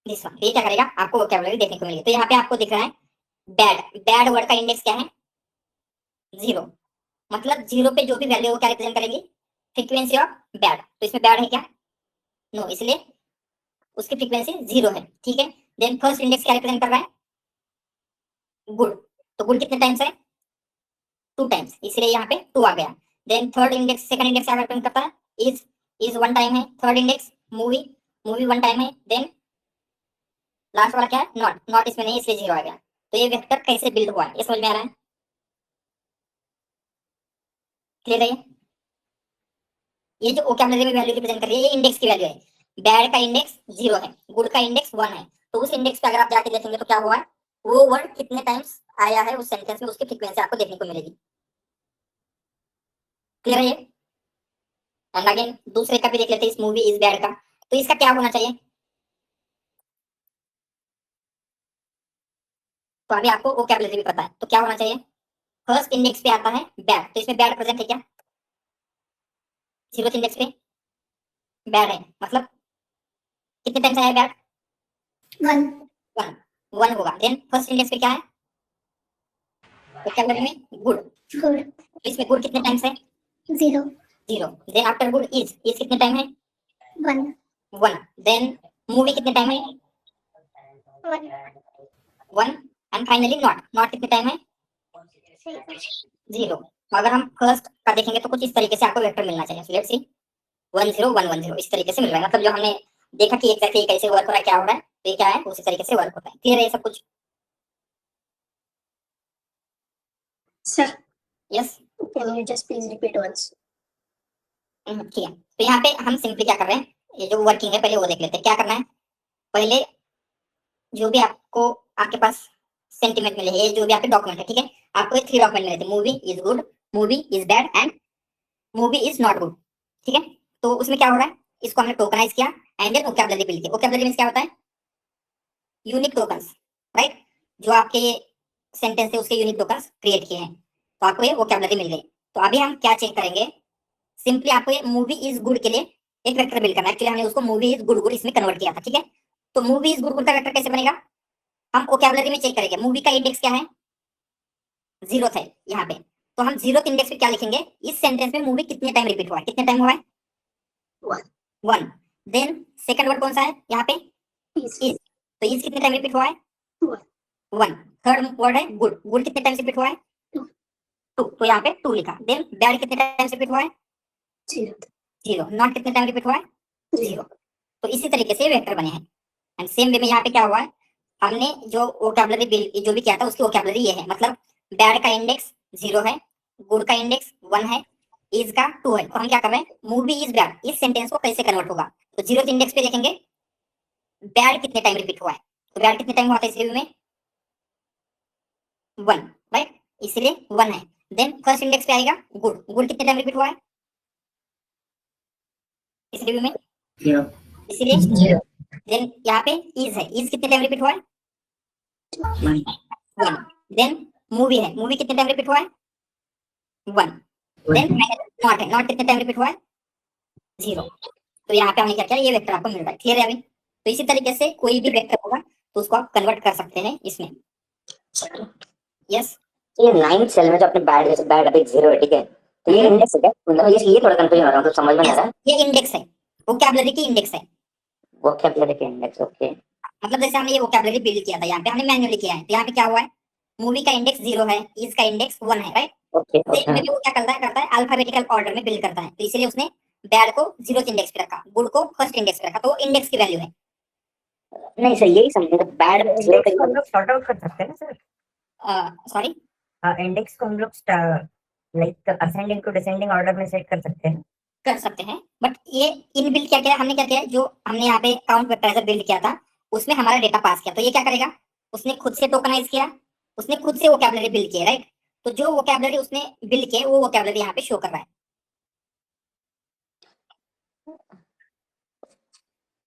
ये क्या करेगा, आपको वोकैबुलरी देखने को मिलेगी। तो यहाँ पे आपको दिख रहा है बैड, बैड वर्ड का इंडेक्स क्या है, 0। मतलब 0 पे जो भी वैल्यू वो क्या रिप्रेजेंट करेंगे, फ्रीक्वेंसी ऑफ बैड। तो इसमें बैड है क्या, नो, इसलिए उसकी फ्रीक्वेंसी 0 है, ठीक है। देन फर्स्ट इंडेक्स क्या रिप्रेजेंट कर रहा है, गुड। तो गुड कितने टाइम्स है, 2 टाइम्स, इसलिए यहाँ पे 2 आ गया। Then third index, second index क्या रिप्रेजेंट करता है, इज 1 टाइम है। Third index movie, movie 1 time है। देन लास्ट वाला क्या है, नॉट, नॉट इसमें नहीं, इसलिए 0 आ गया। तो ये वेक्टर कैसे बिल्ड हुआ है ये समझ में आ रहा है, क्लियर है? ये जो वोकैबुलरी में वैल्यू रिप्रेजेंट कर रही है ये इंडेक्स की वैल्यू है। बैड का इंडेक्स 0 है, गुड का इंडेक्स 1 है। तो उस इंडेक्स पे अगर आप जाके देखेंगे तो क्या हुआ है, वो वर्ड कितने टाइम्स आया है उस सेंटेंस में, उसकी फ्रीक्वेंसी आपको देखने को मिलेगी। क्लियर है ये? एंड अगेन दूसरे का भी देख लेते हैं, इस मूवी इज बैड का। तो इसका क्या होना चाहिए, तो अभी आपको वोकैबुलरी भी पता है, तो क्या होना चाहिए, फर्स्ट इंडेक्स पे आता है बैड, तो इसमें बैड प्रेजेंट है क्या, 0th इंडेक्स पे बैड है, मतलब कितने टाइम्स आया बैड,
1.
1, 1 होगा। देन फर्स्ट इंडेक्स पे क्या है, वोकैबुलरी में गुड,
Good.
तो इसमें गुड कितने टाइम्स है,
0
0. देन आफ्टर गुड इज कितने टाइम है?
1
1. देन मूवी कितने टाइम है?
1
1. एंड फाइनली नॉट कितने टाइम है? 0. तो अगर हम फर्स्ट का देखेंगे तो कुछ इस तरीके से आपको वेक्टर मिलना चाहिए. लेट्स सी 1 0 1 1 0 इस तरीके से मिल रहा है. मतलब जो हमने देखा कि एग्जैक्टली कैसे वर्क हो रहा है, क्या हो रहा है, तो ये क्या है, उसी तरीके से वर्क होता है. क्लियर है ये सब कुछ?
sir
yes.
can you just please repeat once
ठीक है. तो यहाँ पे हम सिंपली क्या कर रहे हैं, ये जो वर्किंग है पहले वो देख लेते हैं. क्या करना है, पहले जो भी आपको आपके पास सेंटीमेंट मिले, ये जो भी आपके डॉक्यूमेंट है, ठीक है, आपको 3 डॉक्यूमेंट मिले थे. Movie is good, movie is bad and movie is not good. ठीक है. तो उसमें क्या हो रहा है, इसको हमने टोकनाइज किया एंड देन वोकैबुलरी बिल्ड किया. वोकैबुलरी मींस क्या होता है? Unique tokens, right. जो आपके ये सेंटेंस है उसके यूनिक टोकन्स क्रिएट किए हैं, तो आपको ये वोकैबुलरी मिल गई. तो अभी हम क्या चेक करेंगे, सिंपली आपको ये मूवी इज गुड के लिए एक वेक्टर बिल्ड करना है. एक्चुअली हमने उसको मूवी इज गुड गुड इसमें कन्वर्ट किया था. ठीक है. तो मूवी इज गुड गुड का वेक्टर कैसे बनेगा, हम वोकैबुलरी में चेक करेंगे. मूवी का इंडेक्स क्या है? 0 है यहाँ पे. तो हम 0th इंडेक्स पे क्या लिखेंगे, इस सेंटेंस में मूवी कितने टाइम रिपीट हुआ है, कितने टाइम हुआ है? 1. देन सेकंड वर्ड कौन सा है यहाँ पे?
is
is. तो इज कितने टाइम रिपीट हुआ है? 1. थर्ड वर्ड है गुड. गुड कितने टाइम रिपीट हुआ है? 2. तो यहाँ पे 2 लिखा. देन बैड कितने टाइम रिपीट हुआ है? 0. नॉट कितने टाइम रिपीट हुआ है? 0. तो इसी तरीके से वेक्टर बने हैं. एंड सेम वे में यहाँ पे क्या हुआ है, हमने जो वोकैबुलरी बिल्ड जो भी किया था उसकी वोकैबुलरी ये है. मतलब बैड का इंडेक्स 0 है, गुड का इंडेक्स 1 है, इज का 2 है. तो हम क्या कर रहे हैं, मूवी इज बैड इस सेंटेंस को कैसे कन्वर्ट होगा, तो 0th इंडेक्स पे देखेंगे बैड कितने टाइम रिपीट हुआ है. तो बैड कितने टाइम हुआ था इस रिव्यू में? 1, राइट. इसलिए 1 है. देन फर्स्ट इंडेक्स पे आएगा गुड. गुड कितने टाइम रिपीट हुआ है इस रिव्यू में?
0.
इसलिए
0.
देन यहाँ पे इज है. इज कितने टाइम रिपीट हुआ है? 1. देन मूवी है. मूवी कितने टाइम रिपीट हुआ है? 1. देन नॉट है. नॉट कितने टाइम रिपीट हुआ है? 0. तो यहाँ पे हमने क्या किया, ये वेक्टर आपको मिल रहा है. क्लियर है अभी? तो इसी तरीके से कोई भी वेक्टर होगा तो उसको आप कन्वर्ट कर सकते हैं इसमें. यस.
ये 9th सेल में जो अपने बैड जैसे बैड अभी 0 है, ठीक है, तो ये इंडेक्स है क्या? मतलब ये थोड़ा कंफ्यूजन हो रहा है, मतलब समझ में नहीं आ रहा.
ये इंडेक्स है, वोकैबुलरी की इंडेक्स है.
वोकैबुलरी के इंडेक्स. ओके.
मतलब जैसे हमने ये वोकैबुलरी बिल्ड किया था, यहाँ पे हमने मैन्युअली किया है. तो यहाँ पे क्या हुआ है, मूवी का इंडेक्स 0 है, इज का इंडेक्स 1 है, राइट.
ओके.
इसमें भी वो क्या करता है अल्फाबेटिकल ऑर्डर में बिल्ड करता है. तो इसलिए उसने बैड को 0th इंडेक्स पे रखा, गुड को फर्स्ट इंडेक्स पे रखा. तो वो इंडेक्स की वैल्यू है.
नहीं सर, यही समझे बैड इंडेक्स को हम लोग सॉर्ट आउट कर सकते हैं ना सर?
सॉरी,
इंडेक्स को हम लोग like ascending to descending order में सेट कर सकते हैं.
कर सकते हैं. बट ये इनबिल्ट क्या किया हमने, क्या किया, जो हमने यहाँ पे काउंट वेक्टराइजर बिल्ड किया था उसमें हमारा डेटा पास किया. तो ये क्या करेगा, उसने खुद से टोकनाइज किया, उसने खुद से वोकैबुलरी बिल्ड किया, राइट. तो जो वोकैबुलरी उसने बिल्ड किया वो वोकैबुलरी यहाँ पे शो कर रहा है.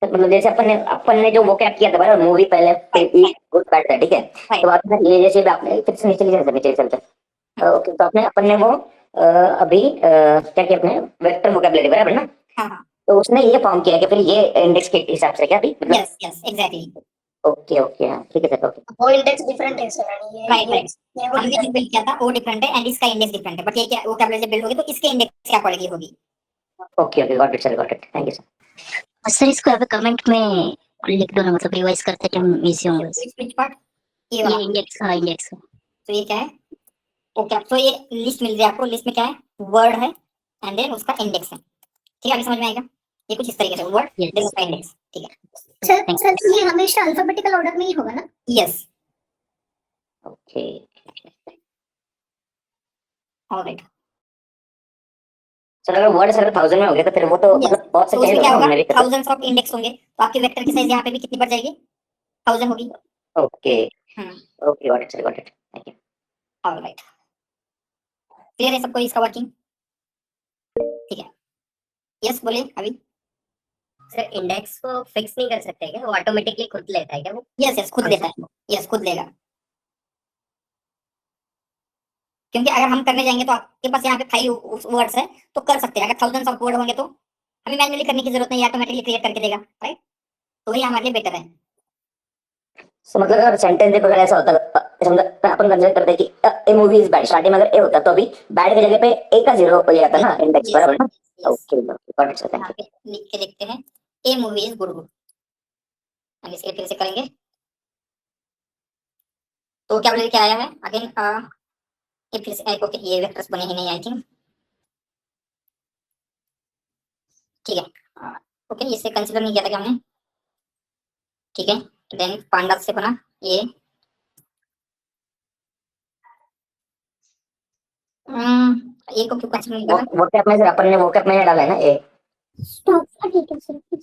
मतलब जैसे अपन ने जो वोकैब किया था बराबर, मूवी पहले गुड बैड था, ठीक है, तो आपने ये जैसे भी आपने फिर से नीचे चलते. ओके. तो आपने अपन ने वो अभी क्या किया, अपने वेक्टर वोकैबुलरी बराबर ना.
हाँ.
तो उसने ये फॉर्म किया कि फिर ये इंडेक्स के हिसाब से क्या अभी मतलब.
Yes yes exactly.
Okay. Okay. हाँ ठीक है सर. ओके.
वो इंडेक्स डिफरेंट है सर. ये
राइट राइट.
ये वो
हमने जो बिल्ड किया था वो डिफरेंट है एंड इसका इंडेक्स डिफरेंट है. बट ये क्या वोकैबुलरी जब बिल्ड होगी तो इसके इंडेक्स क्या क्वालिटी होगी.
Okay. Okay. Got it sir. Got it. Thank you sir.
Sir इसको यहाँ पे कमेंट में लिख दो ना, मतलब रिवाइज करते टाइम मिस होंगे.
which part? ये
ये
वाला.
इंडेक्स, हाँ इंडेक्स.
तो ये क्या है, ओके. तो ये लिस्ट मिल रही है आपको. लिस्ट में क्या है, वर्ड है एंड देन उसका इंडेक्स है. ठीक है, अभी समझ में आएगा. ये कुछ इस तरीके से वर्ड
Yes.
देन उसका इंडेक्स. ठीक है.
सर ये हमेशा अल्फाबेटिकल ऑर्डर में ही होगा ना?
यस.
ओके.
ऑलराइट.
सर अगर वर्ड सर 1000 में हो गया तो फिर वो तो
Yes.
मतलब बहुत से
तो उसमें
चाहिए
क्या
होगा
होगा,
हमने भी.
थाउजेंड्स ऑफ इंडेक्स होंगे. तो आपकी वेक्टर की साइज यहाँ पे भी कितनी बढ़ जाएगी, 1000 होगी.
Okay.
Hmm.
Okay. Got it sir. Got it. Thank you.
Alright. Clear है सबको इसका वर्किंग? ठीक है. यस बोलिए अभी.
सर इंडेक्स को फिक्स नहीं कर सकते क्या, वो ऑटोमेटिकली खुद लेता है क्या वो?
यस यस खुद लेता है. यस खुद लेगा. क्योंकि अगर हम करने जाएंगे तो आपके पास यहाँ पे 5 वर्ड्स है तो कर सकते हैं. अगर थाउजेंड्स ऑफ वर्ड होंगे तो हमें मैन्युअली करने की जरूरत नहीं, ऑटोमेटिकली क्रिएट करके देगा, राइट. तो वही हमारे लिए बेटर है.
So, मतलब अगर सेंटेंस देखो अगर ऐसा होता समझ अपन कंसीडर करते हैं कि ए मूवी इज बैड, स्टार्टिंग में अगर ए होता तो अभी बैड की जगह पे ए का जीरो हो जाता ना इंडेक्स, बराबर ना? Okay got it sir, thank
यहाँ
यू।
पे लिख के देखते हैं ए मूवी इज गुड गुड, हम इसके फिर से करेंगे। तो क्या बोले क्या आया है अगेन, ये फिर से ओके ये वेक्टर्स बने ही नहीं आई थिंक, ठीक है। ओके इसे कंसीडर नहीं किया था क्या हमने, ठीक है। देन पांडा से बना ये ए को क्यों कंसीडर नहीं कर रहा,
वो कैप में से अपन ने वो कैप में डाला है ना ए।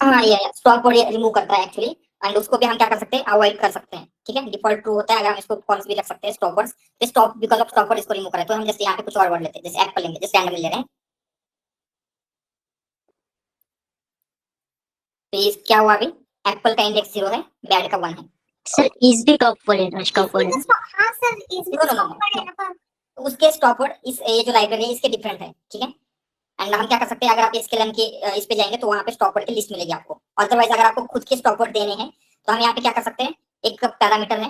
हाँ ये स्टॉप वर्ड रिमूव करता है एक्चुअली, एंड उसको भी हम क्या कर सकते हैं अवॉइड कर सकते हैं, ठीक है। डिफॉल्ट ट्रू होता है, अगर हम इसको फॉल्स भी रख सकते हैं स्टॉप वर्ड्स, तो stop because of stop word इसको रिमूव करें, तो हम जैसे यहाँ पे कुछ और वर्ड लेते हैं, जैसे एप्पल लेंगे, जैसे रैंडम ले रहे हैं। तो ये क्या हुआ अभी, एप्पल का इंडेक्स 0 है, बैड का 1 है।
सर इज भी टॉप पर है, टॉप पर है।
हाँ sir, is
No, no, no, no. उसके स्टॉप वर्ड इस ये जो लाइब्रेरी है इसके डिफरेंट है, ठीक है। एंड हम क्या कर सकते हैं, अगर आप स्केलन की इस पे जाएंगे तो वहाँ पे स्टॉप वर्ड की लिस्ट मिलेगी आपको। अदरवाइज अगर आपको खुद के स्टॉप वर्ड देने हैं तो हम यहाँ पे क्या कर सकते हैं, एक पैरामीटर है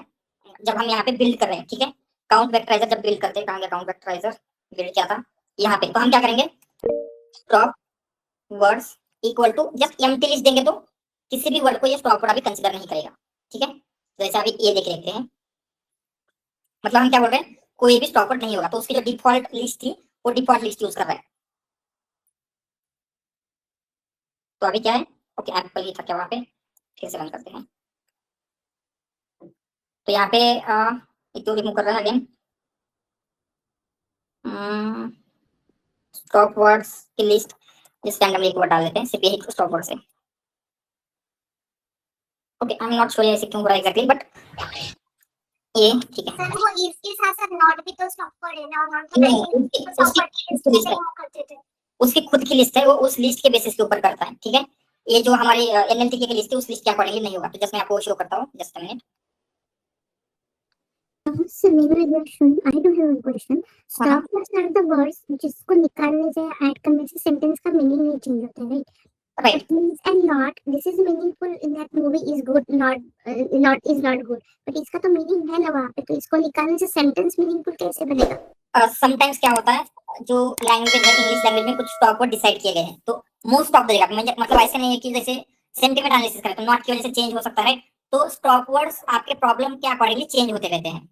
जब हम यहाँ पे बिल्ड कर रहे हैं, ठीक है। काउंट वेक्टराइजर जब बिल्ड करते हैं, कहाँ गया काउंट वेक्टराइजर, बिल्ड किया था यहाँ पे, तो हम क्या करेंगे stop words equal to just empty list देंगे तो किसी भी वर्ड को ये स्टॉप वर्ड अभी कंसीडर नहीं करेगा, ठीक है। जैसे अभी ये देख लेते हैं, मतलब हम क्या बोल रहे हैं कोई भी स्टॉप वर्ड नहीं होगा, तो उसकी जो डिफॉल्ट लिस्ट थी वो डिफॉल्ट लिस्ट यूज कर रहा है। तो अभी क्या है, ओके एप्पल ही था क्या वहाँ पे, फिर से रन करते हैं। तो यहाँ पे एक तो रिमूव कर रहा है अगेन, स्टॉप वर्ड्स की लिस्ट जिस रैंडमली एक वर्ड डाल देते हैं, सिर्फ यही स्टॉप वर्ड से। Okay I am not sure ऐसे क्यों हो रहा है एग्जैक्टली, बट ये ठीक है।
सर वो इज के साथ साथ नॉट भी तो स्टॉप वर्ड है ना, और नॉट
नहीं,
तो स्टॉप वर्ड की लिस्ट में रिमूव करते थे।
उसकी खुद की लिस्ट है, वो उस लिस्ट के बेसिस के ऊपर करता है, ठीक है। ये जो हमारी एनएलटीके की लिस्ट है उस लिस्ट के अकॉर्डिंगली नहीं होगा, तो जस्ट मैं आपको शो करता हूँ, just a minute.
So maybe question, I do have a question.
हाँ
Stop words are the words जिसको निकालने से ऐड करने से सेंटेंस का मीनिंग नहीं चेंज होता है, right?
Right,
But means and not, this is meaningful in that movie is good, not is not good. But इसका तो मीनिंग है ना वहाँ पे, तो इसको निकालने से सेंटेंस मीनिंगफुल कैसे बनेगा?
समटाइम्स क्या होता है जो लैंग्वेज है, इंग्लिश लैंग्वेज में कुछ स्टॉप वर्ड डिसाइड किए गए हैं, तो मोस्ट ऑफ द जगह मतलब ऐसे नहीं है कि जैसे सेंटीमेंट एनालिसिस करें तो नॉट की वजह से चेंज हो सकता है, तो स्टॉप वर्ड्स आपके प्रॉब्लम के अकॉर्डिंगली चेंज होते रहते हैं,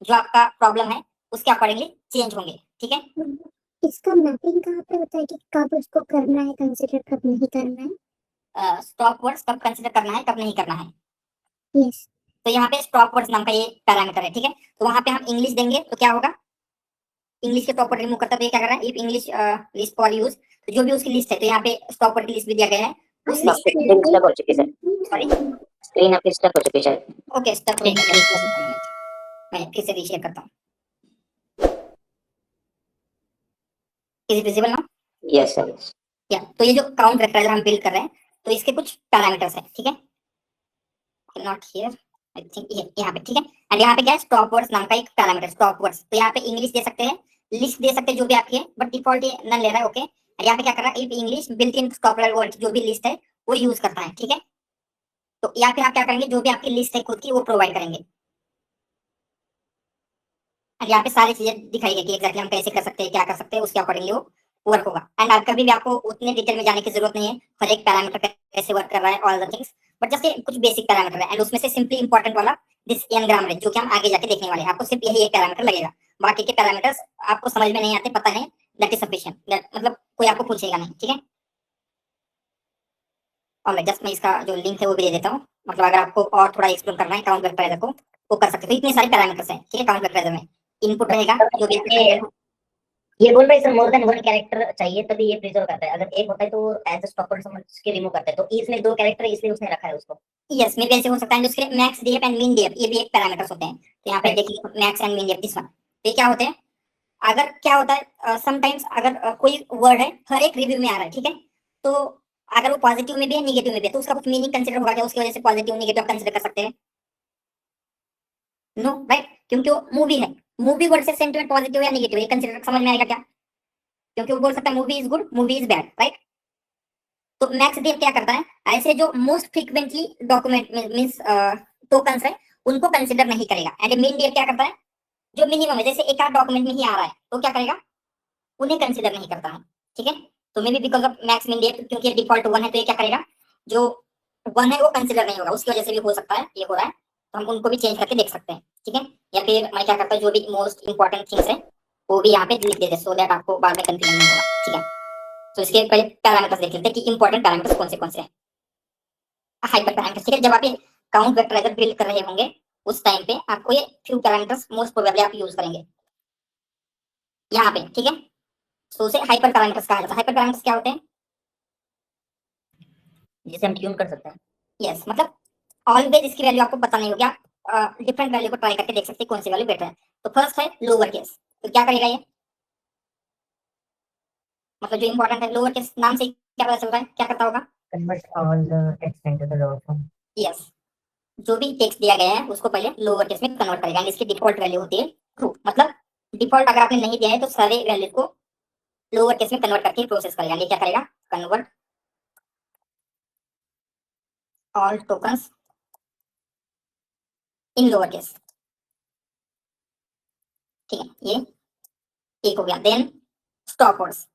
जो आपका प्रॉब्लम है उसके अकॉर्डिंगली चेंज होंगे, ठीक है।
इसका मैपिंग कहाँ पे होता है कि कब उसको करना है कंसीडर, कब नहीं करना है?
स्टॉप वर्ड्स कब कंसीडर करना है कब नहीं करना है,
Yes.
तो यहाँ पे स्टॉप वर्ड्स नाम का ये पैरामीटर है, ठीक है। तो वहां पे हम इंग्लिश देंगे तो क्या होगा, इंग्लिश के स्टॉप वर्ड रिमूव करता है, तो ये क्या कर रहा है, if English list for use, तो जो भी उसकी लिस्ट है, तो यहाँ पे स्टॉप वर्ड की लिस्ट भी दिया गया है उस लिस्ट
स्क्रीन स्टक हो चुकी है
सॉरी
स्क्रीन आपकी स्टक हो चुकी है शायद।
ओके स्टॉप, मैं फिर से रीशेयर करता हूँ, is it visible now?
Yes sir, yes.
या तो ये जो काउंट वेक्टर हम बिल्ड कर रहे हैं तो इसके कुछ पैरामीटर्स हैं, ठीक है। नॉट हियर, आई थिंक ये यहाँ पे, ठीक है। एंड यहाँ पे क्या है, स्टॉप वर्ड्स नाम का एक पैरामीटर स्टॉप वर्ड्स, तो यहाँ पे इंग्लिश दे सकते हैं, लिस्ट दे सकते हैं जो भी आपकी है, बट डिफॉल्ट ये नन ले रहा है, ओके। यहाँ पे क्या कर रहा है, if English built in stop word जो भी लिस्ट है वो यूज करता है, ठीक है। तो यहाँ पे आप क्या करेंगे, जो भी आपकी लिस्ट है खुद की वो प्रोवाइड करेंगे, और यहाँ पे सारी चीजें दिखाई गई कि एग्जैक्टली हम कैसे कर सकते हैं, क्या कर सकते हैं, उसके अकॉर्डिंगली वो वर्क होगा। एंड आप कभी भी आपको उतने डिटेल में जाने की जरूरत नहीं है, हर एक पैरामीटर कैसे वर्क कर रहा है, all the things, but just कुछ बेसिक पैरामीटर है, एंड उसमें से सिंपली इंपॉर्टेंट वाला दिस एन ग्रामर है, जो कि हम आगे जाके देखने वाले हैं। आपको सिर्फ यही एक पैरामीटर लगेगा, बाकी के पैरामीटर्स आपको समझ में नहीं आते, पता नहीं, दैट इज सफिशिएंट, मतलब कोई आपको पूछेगा नहीं, ठीक है। और जस्ट मैं इसका जो लिंक है वो भी दे देता हूँ, मतलब अगर आपको और थोड़ा एक्सप्लोर करना है काउंट वेक्टराइजर को वो कर सकते हो। तो इतने सारे पैरामीटर्स हैं, ठीक है। काउंट वेक्टराइजर में इनपुट रहेगा जो भी
ये बोल रहे sir more than one character चाहिए तभी ये प्रिजर्व करता है, अगर एक होता है तो एज अ स्टॉप वर्ड समझ के रिमूव करता है, तो इसमें दो कैरेक्टर इसलिए उसने रखा है उसको।
यस मे ऐसे हो सकता है। एंड उसके max DF and mean DF ये भी एक पैरामीटर्स होते हैं, तो यहाँ पे देखिए max and mean DF this one, तो ये क्या होते हैं, अगर क्या होता है समटाइम्स अगर कोई वर्ड है हर एक रिव्यू में आ रहा है, ठीक है, तो अगर वो पॉजिटिव में भी है नेगेटिव में भी है तो उसका कुछ मीनिंग कंसीडर होगा क्या, उसकी वजह से पॉजिटिव नेगेटिव कंसीडर कर सकते हैं, नो राइट, क्योंकि वो मूवी है, मूवी वर्ड से सेंटिमेंट पॉजिटिव या नेगेटिव ये कंसीडर समझ में आएगा क्या, क्योंकि वो बोल सकता है movie is good movie is bad, right. तो मैक्स डीएफ क्या करता है, ऐसे जो most frequently document means tokens है उनको कंसिडर नहीं करेगा। एंड मीन डिफ क्या करता है, जो मिनिमम है, जैसे एक आध डॉक्यूमेंट में ही आ रहा है तो क्या करेगा, उन्हें कंसिडर नहीं करता है। ठीक है, तो maybe because of max mean diff, क्योंकि डिफॉल्ट 1 है तो ये क्या करेगा, जो 1 है वो कंसिडर नहीं होगा, उसकी वजह से भी हो सकता है ये हो रहा है, तो हम उनको भी चेंज करके देख सकते हैं। ठीक है, या फिर मैं क्या करता हूँ, जो भी मोस्ट इंपॉर्टेंट थिंग्स है वो भी यहाँ पे लिख देते, सो दैट आपको बाद में कंफ्यूजन नहीं होगा। ठीक है, तो इसके पहले पैरामीटर्स देख लेते हैं कि इंपॉर्टेंट पैरामीटर्स कौन से हैं। हाइपर पैरामीटर्स, ठीक है, जब आप ये काउंट वेक्टराइजर बिल्ड कर रहे होंगे उस टाइम पे आपको ये फ्यू पैरामीटर्स मोस्ट प्रोबेबली आप यूज करेंगे यहाँ पे। ठीक है, तो उसे हाइपर पैरामीटर्स कहा जाता है। हाइपर पैरामीटर्स क्या होते हैं,
जिसे हम ट्यून कर सकते हैं।
यस, मतलब ऑलवेज इसकी वैल्यू आपको पता नहीं होगी, आप डिफरेंट वैल्यू को ट्राई करके देख सकते हैं कौन सी वैल्यू बेटर है। तो फर्स्ट है लोअर केस, तो क्या करेगा ये, मतलब जो इंपॉर्टेंट है लोअर केस नाम से ही क्या पता चल रहा है, क्या करता होगा,
convert all the text into the lower form.
Yes, जो भी टेक्स्ट दिया गया है उसको पहले लोअर केस में कन्वर्ट करेगा। इसकी डिफॉल्ट वैल्यू होती है ट्रू, मतलब डिफॉल्ट अगर आपने नहीं दिया है तो सारे वैल्यू को लोअर केस में कन्वर्ट करके प्रोसेस करेगा। ये क्या करेगा, convert all tokens in lower case. ठीक है, ये एक हो गया। Then stop words,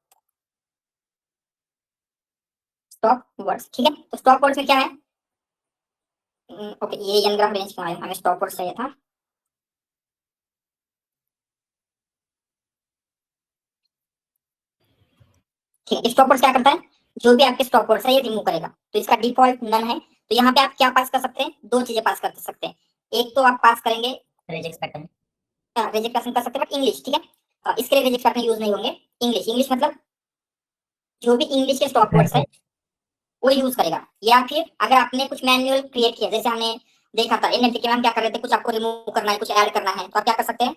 stop words, ठीक है, तो स्टॉप वर्ड्स में क्या है, ओके ये n ग्राफ रेंज क्यों आया, हमें स्टॉप वर्ड्स चाहिए था। ठीक है, स्टॉप वर्ड्स क्या करता है, जो भी आपके स्टॉप वर्ड्स है ये रिमूव करेगा। तो इसका डिफॉल्ट नन है, तो यहाँ पे आप क्या पास कर सकते हैं, दो चीजें पास कर सकते हैं। एक तो आप पास करेंगे
रिजेक्ट पैटर्न,
रिजेक्ट पैटर्न कर सकते हैं बट इंग्लिश। ठीक है, इसके लिए रिजेक्ट पैटर्न यूज नहीं होंगे। इंग्लिश मतलब जो भी इंग्लिश के स्टॉप वर्ड्स है वो यूज करेगा। या फिर अगर आपने कुछ मैनुअल क्रिएट किया, जैसे हमने देखा था एनएलपी के में हम क्या कर रहे थे, कुछ आपको रिमूव करना है, कुछ ऐड करना है, तो आप क्या कर सकते हैं,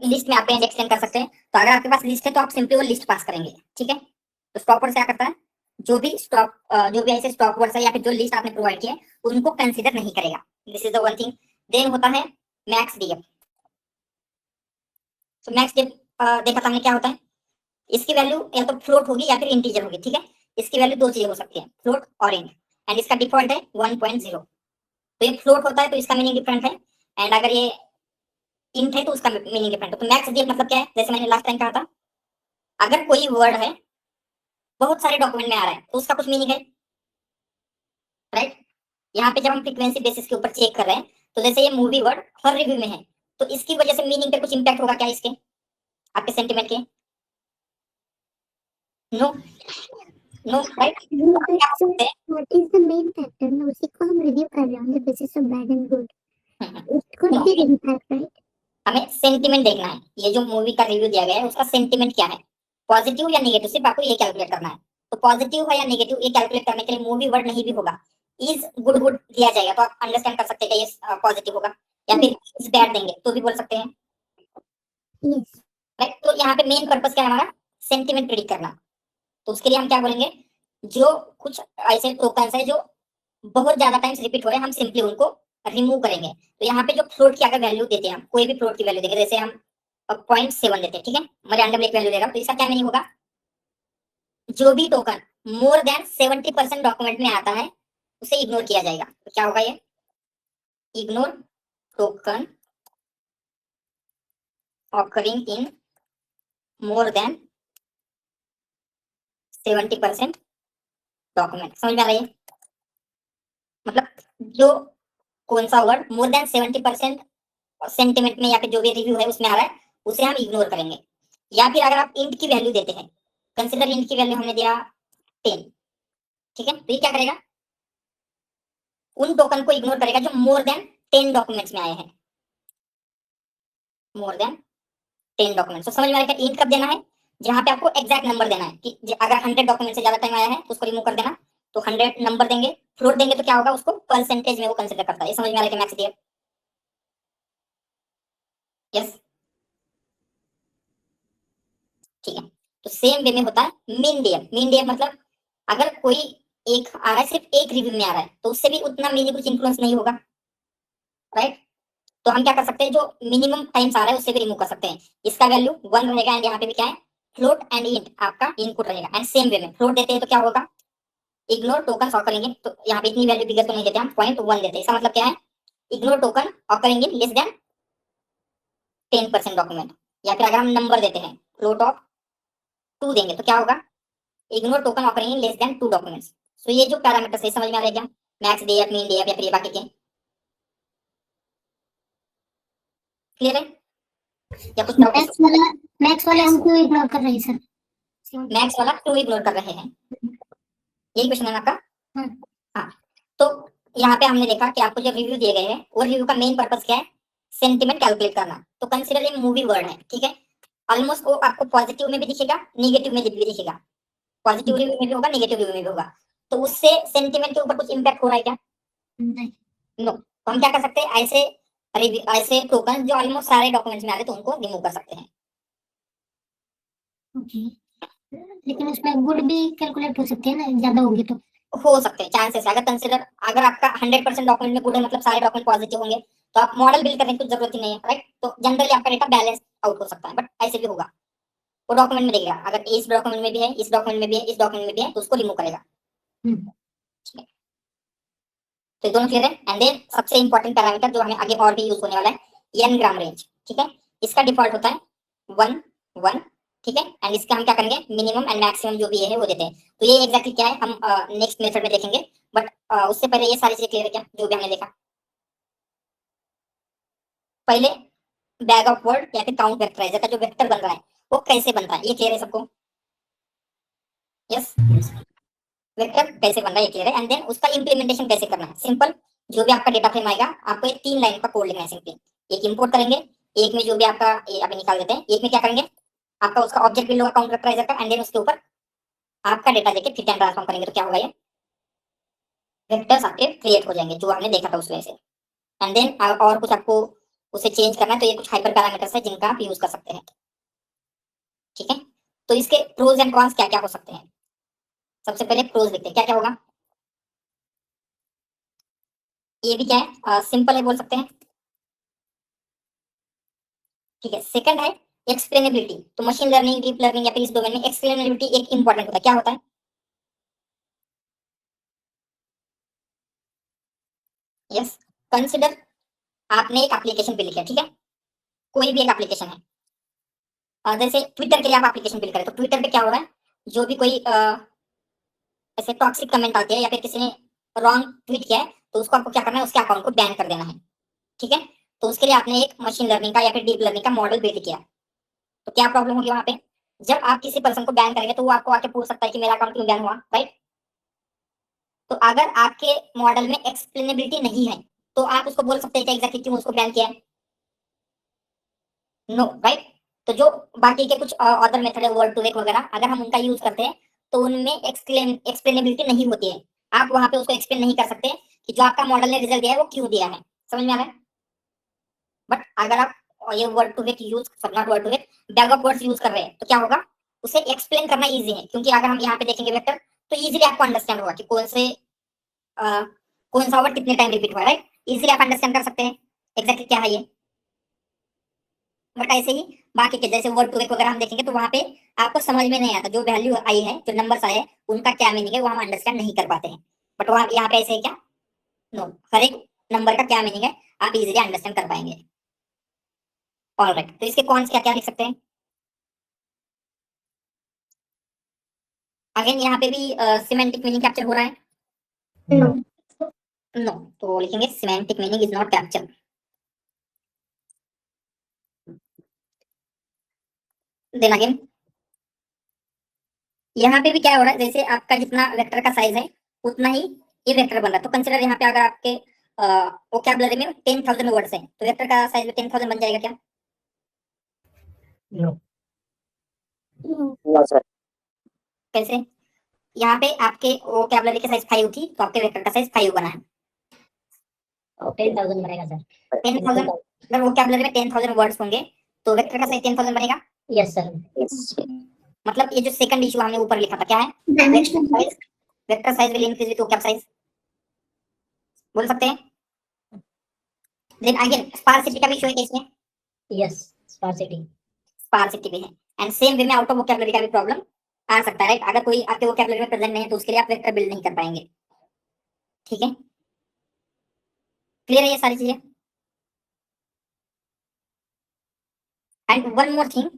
लिस्ट में आप पेज एक्सटेंड कर सकते हैं। तो अगर आपके पास लिस्ट है तो आप सिंपली वो लिस्ट पास करेंगे। ठीक है, तो स्टॉप वर्ड्स क्या करता है, जो भी ऐसे स्टॉप वर्ड्स है या फिर जो लिस्ट आपने प्रोवाइड किया है उनको कंसीडर नहीं करेगा। This is the one thing. Then होता है मैक्स डीएफ। तो मैक्स डीएफ देखा था हमने क्या होता है, इसकी वैल्यू या तो फ्लोट होगी या फिर इंटीजर होगी। ठीक है, इसकी वैल्यू दो चीजें हो सकती है, फ्लोट और इंट, एंड इसका डिफॉल्ट है 1.0। तो ये फ्लोट होता है तो इसका मीनिंग डिफरेंट है, एंड अगर ये इंट है तो उसका मीनिंग डिफरेंट है। तो मैक्स डीएफ मतलब क्या है, जैसे मैंने लास्ट टाइम कहा था, अगर कोई वर्ड है बहुत सारे डॉक्यूमेंट में आ रहा है तो उसका कुछ मीनिंग है, राइट। यहाँ पे जब हम फ्रीक्वेंसी बेसिस के ऊपर चेक कर रहे हैं, तो जैसे ये मूवी वर्ड हर रिव्यू में है तो इसकी वजह से मीनिंग पे कुछ इंपैक्ट होगा क्या, इसके आपके सेंटिमेंट के, no no, right.
What is the main factor? ना उसी को हम रिव्यू कर रहे हैं on the basis of bad and good. It could be impact, right?
हमें सेंटिमेंट देखना है, ये जो मूवी का रिव्यू दिया गया है उसका सेंटिमेंट क्या है, पॉजिटिव या नेगेटिव, सिर्फ आपको ये कैलकुलेट करना है। तो पॉजिटिव है या नेगेटिव ये कैलकुलेट करने के लिए मूवी वर्ड नहीं भी होगा, इज गुड गुड दिया जाएगा तो आप अंडरस्टैंड कर सकते हैं कि ये पॉजिटिव होगा, या फिर इज बैड देंगे तो भी बोल सकते हैं,
Yes.
राइट। तो यहाँ पे मेन पर्पस क्या है हमारा, सेंटिमेंट प्रिडिक्ट करना। तो उसके लिए हम क्या बोलेंगे, जो कुछ ऐसे टोकन्स है जो बहुत ज्यादा टाइम्स रिपीट हो रहे हैं हम सिंपली उनको रिमूव करेंगे। तो यहाँ पे जो फ्लोट की अगर वैल्यू देते हैं, हम कोई भी फ्लोट की वैल्यू देंगे, जैसे हम 0.7 देते हैं, ठीक है, मैं रैंडम एक वैल्यू दे रहा हूँ, तो इसका क्या मीनिंग होगा, जो भी टोकन मोर देन 70% डॉक्यूमेंट में आता है उसे इग्नोर किया जाएगा। तो क्या होगा ये, इग्नोर टोकन ऑकरिंग इन मोर देन 70% डॉक्यूमेंट। समझ में आ रही है, मतलब जो कौन सा वर्ड मोर देन 70% सेंटिमेंट में या फिर जो भी रिव्यू है उसमें आ रहा है उसे हम इग्नोर करेंगे। या फिर अगर आप इंट की वैल्यू देते हैं, कंसीडर इंट की वैल्यू हमने दिया 10, ठीक है, तो ये क्या करेगा, उन टोकन को इग्नोर करेगा जो मोर देन 10 डॉक्यूमेंट्स में आए हैं, मोर देन 10 डॉक्यूमेंट्स। तो समझ में आ रहा है इंट कब देना है, जहां पे आपको एग्जैक्ट नंबर देना है कि अगर 100 डॉक्यूमेंट से ज्यादा टाइम आया है तो उसको रिमूव कर देना। तो 100 नंबर देंगे, फ्लोट देंगे तो क्या होगा, उसको परसेंटेज में वो कंसीडर करता है। ये समझ में आ रहा है कि मैक्स डीएफ, यस, ठीक है। तो सेम वे में होता है मीन डीएफ। मीन डीएफ मतलब अगर कोई एक आ रहा है, सिर्फ एक रिव्यू में आ रहा है तो उससे भी उतना मीनिंग कुछ इन्फ्लुएंस नहीं होगा, राइट। तो हम क्या कर सकते हैं, जो मिनिमम टाइम्स आ रहा है उससे भी रिमूव कर सकते हैं। इसका वैल्यू 1 रहेगा, एंड यहाँ पे भी क्या है, फ्लोट एंड इंट आपका इनपुट रहेगा। एंड सेम वे में फ्लोट देते हैं तो क्या होगा, इग्नोर टोकन ऑकरिंग, तो यहाँ पे इतनी वैल्यू बिगर तो नहीं देते हम, 0.1 देते हैं। इसका मतलब क्या है, ignore token occurring in less then 10% document, या फिर अगर हम नंबर देते हैं फ्लोट ऑफ 2 देंगे तो क्या होगा, ignore token occurring in less than 2 documents. So ये जो पैरामीटर्स है समझ में आ रहा है क्या, मैक्स डीएफ, मीन डीएफ या फिर ये बाकी के, क्लियर है या कुछ डाउट?
मैक्स वाले हम क्यों इग्नोर कर रहे हैं सर?
मैक्स वाला क्यों इग्नोर कर रहे हैं, यही क्वेश्चन है आपका। हाँ, तो यहाँ पे हमने देखा कि आपको जो रिव्यू दिए गए हैं वो रिव्यू का मेन पर्पस क्या है, सेंटिमेंट कैलकुलेट करना। तो कंसीडर ये मूवी वर्ड है, ठीक है, ऑलमोस्ट वो आपको पॉजिटिव में भी दिखेगा, नेगेटिव में भी दिखेगा, पॉजिटिव रिव्यू में भी होगा, नेगेटिव रिव्यू में भी होगा। तो उससे सेंटिमेंट के ऊपर कुछ इंपैक्ट हो रहा है क्या?
नहीं।
नो। तो हम क्या कर सकते हैं, ऐसे टोकन जो ऑलमोस्ट सारे डॉक्यूमेंट्स में आ रहे तो उनको रिमूव कर सकते हैं।
ओके, लेकिन उसमें गुड भी कैलकुलेट हो सकते हैं ना, ज्यादा होगी तो।
हो सकते हैं, चांसेस है। अगर आपका 100% डॉक्यूमेंट में गुड है, मतलब सारे डॉक्यूमेंट पॉजिटिव होंगे, तो आप मॉडल बिल्ड करने की कुछ जरूरत ही नहीं है, राइट। तो जनरली आपका डेटा बैलेंस आउट हो सकता है, बट ऐसे भी होगा, वो डॉक्यूमेंट में देखेगा, अगर इस डॉक्यूमेंट में भी है, इस डॉक्यूमेंट में भी है, इस डॉक्यूमेंट में भी है, तो उसको रिमूव करेगा। ठीक है, तो ये दोनों क्लियर है। एंड देन सबसे इंपॉर्टेंट पैरामीटर जो हमें आगे और भी यूज होने वाला है, n ग्राम रेंज, ठीक है, इसका डिफॉल्ट होता है 1 1, ठीक है। एंड इसका हम क्या करेंगे, मिनिमम एंड मैक्सिमम जो भी है वो देते हैं। तो ये एग्जैक्टली क्या है हम नेक्स्ट मेथड में देखेंगे, बट उससे पहले ये सारी चीजें क्लियर है क्या जो भी हमने देखा। पहले बैग ऑफ वर्ड या फिर काउंट वेक्टराइजर का जो वेक्टर बन रहा है वो कैसे बनता है, ये क्लियर है सबको? यस, वेक्टर कैसे बन रहा है ये क्लियर है। एंड देन उसका इंप्लीमेंटेशन कैसे करना है, सिंपल, जो भी आपका डेटा फ्रेम आएगा आपको ये 3 लाइन का कोड लिखना है सिंपली। एक इंपोर्ट करेंगे, एक में जो भी आपका ये अभी निकाल देते हैं, एक में क्या करेंगे आपका उसका ऑब्जेक्ट बिल्ड होगा काउंट वेक्टराइजर का, एंड देन उसके ऊपर आपका डेटा देके फिर ट्रांसफॉर्म करेंगे तो क्या होगा, ये वेक्टर्स आपके क्रिएट हो जाएंगे जो हमने देखा था उसमें से। एंड देन और कुछ आपको उसे चेंज करना है तो ये कुछ हाइपर पैरामीटर्स है जिनका आप यूज कर सकते हैं, ठीक है। तो इसके प्रोज एंड कॉन्स क्या क्या हो सकते हैं, सबसे पहले प्रोज देखते हैं क्या क्या होगा। ये भी क्या है, सिंपल है बोल सकते हैं, ठीक है। सेकंड है एक्सप्लेनेबिलिटी, तो मशीन लर्निंग, डीप लर्निंग या फिर इस डोमेन में एक्सप्लेनेबिलिटी एक इंपॉर्टेंट होता है। क्या होता है, यस, कंसिडर आपने एक एप्लीकेशन बिल्ड किया, ठीक है, कोई भी एक एप्लीकेशन है, जैसे ट्विटर के लिए आप एप्लीकेशन बिल्ड करें, तो ट्विटर पे क्या हो रहा है, जो भी कोई ऐसे टॉक्सिक कमेंट आते हैं या फिर किसी ने रॉन्ग ट्वीट किया है तो उसको आपको क्या करना है, उसके अकाउंट को बैन कर देना है, ठीक है। तो उसके लिए आपने एक मशीन लर्निंग का या फिर डीप लर्निंग का मॉडल बिल्ड किया। तो क्या प्रॉब्लम होगी वहां पे, जब आप किसी पर्सन को बैन करेंगे तो वो आपको आके पूछ सकता है कि मेरा अकाउंट क्यों बैन हुआ, राइट। तो अगर आपके मॉडल में एक्सप्लेनेबिलिटी नहीं है तो आप उसको बोल सकते हैं कि एग्जैक्टली क्यों उसको बैन किया है, नो, राइट। तो जो बाकी के कुछ अदर मेथड है वर्ड टू वेक वगैरह, अगर हम उनका यूज करते हैं तो उनमें एक्सप्लेनेबिलिटी नहीं होती है, आप वहां पे उसको एक्सप्लेन नहीं कर सकते कि जो आपका मॉडल ने रिजल्ट दिया है वो क्यों दिया है, समझ में आ रहा है। बट अगर आप ये word to vec use, not word to vec, bag of words use कर रहे हैं तो क्या होगा, उसे एक्सप्लेन करना इजी है, क्योंकि अगर हम यहाँ पे देखेंगे वेक्टर तो इजीली आपको अंडरस्टैंड होगा कि कौन सा वर्ड कितने टाइम रिपीट हुआ है, राइट, इजीली आप अंडरस्टैंड कर सकते हैं एग्जैक्टली क्या है ये। बट ऐसे ही बाकी के जैसे वर्ड टू वेक वगैरह हम देखेंगे तो वहां पे आपको समझ में नहीं आता, जो वैल्यू आई है, जो नंबर्स आए हैं उनका क्या मीनिंग है वो हम अंडरस्टैंड नहीं कर पाते हैं। बट वहां यहाँ पे ऐसे है क्या, नो, हर एक नंबर का क्या मीनिंग है आप इजीली अंडरस्टैंड कर पाएंगे। ऑलराइट, तो इसके कॉन्स क्या क्या लिख सकते हैं, अगेन यहाँ पे भी सिमेंटिक मीनिंग कैप्चर हो रहा है, नो, तो लिखेंगे semantic meaning is not capture. Then again यहाँ पे भी क्या हो रहा है, जैसे आपका जितना वेक्टर का साइज है उतना ही ये वेक्टर बन रहा है। तो कंसिडर यहाँ पे अगर आपके वोकैबुलरी में 10,000 वर्ड्स हैं तो वेक्टर का साइज भी 10,000 बन जाएगा क्या,
नो सर।
कैसे, यहाँ पे आपके वोकैबुलरी की साइज 5 थी तो आपके वेक्टर का साइज 5 बना है,
10,000 बनेगा सर।
10,000, अगर वोकैबुलरी में 10,000 वर्ड्स होंगे तो वेक्टर का साइज 10,000 बनेगा।
Yes sir.
मतलब ये जो सेकंड इशू हमने ऊपर लिखा था क्या है, vector size will increase with vocab size, बोल सकते हैं। देन अगेन स्पार्सिटी का भी इशू है इसमें,
यस, स्पार्सिटी।
स्पार्सिटी भी है, एंड सेम वे में आउट ऑफ वोकैबुलरी का भी प्रॉब्लम आ सकता है, राइट। अगर कोई आपके वोकैबुलरी में प्रेजेंट नहीं है तो उसके लिए आप वेक्टर बिल्ड नहीं कर पाएंगे, ठीक है। क्लियर है ये सारी चीजें। एंड वन मोर थिंग,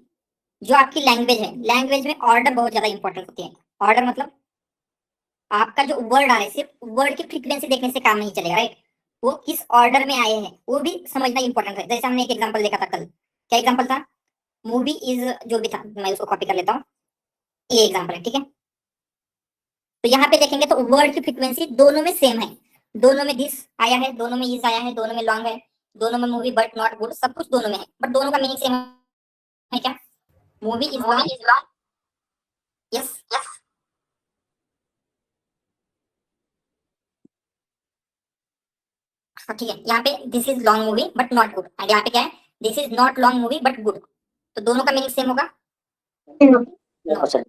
जो आपकी लैंग्वेज है, लैंग्वेज में ऑर्डर बहुत ज्यादा इंपॉर्टेंट होती है। ऑर्डर मतलब आपका जो वर्ड आ रहा है, सिर्फ वर्ड की फ्रीक्वेंसी देखने से काम नहीं चलेगा, राइट। वो किस ऑर्डर में आए हैं वो भी समझना इंपॉर्टेंट है। जैसे हमने एक एग्जांपल देखा था कल, क्या एग्जांपल था, मूवी इज, जो भी था, मैं उसको कॉपी कर लेता हूँ, ये एग्जांपल है, ठीक है। तो यहाँ पे देखेंगे तो वर्ड की फ्रीक्वेंसी दोनों में सेम है, दोनों में दिस आया है, दोनों में इज आया है, दोनों में लॉन्ग है, दोनों में मूवी बट नॉट गुड, सब कुछ दोनों में है, बट दोनों का मीनिंग सेम है क्या, movie is long, yes yes, ठीक है। यहाँ पे this is long movie but not good, and यहाँ पे क्या है, this is not long movie but good, तो दोनों का मीनिंग सेम होगा।
No sir.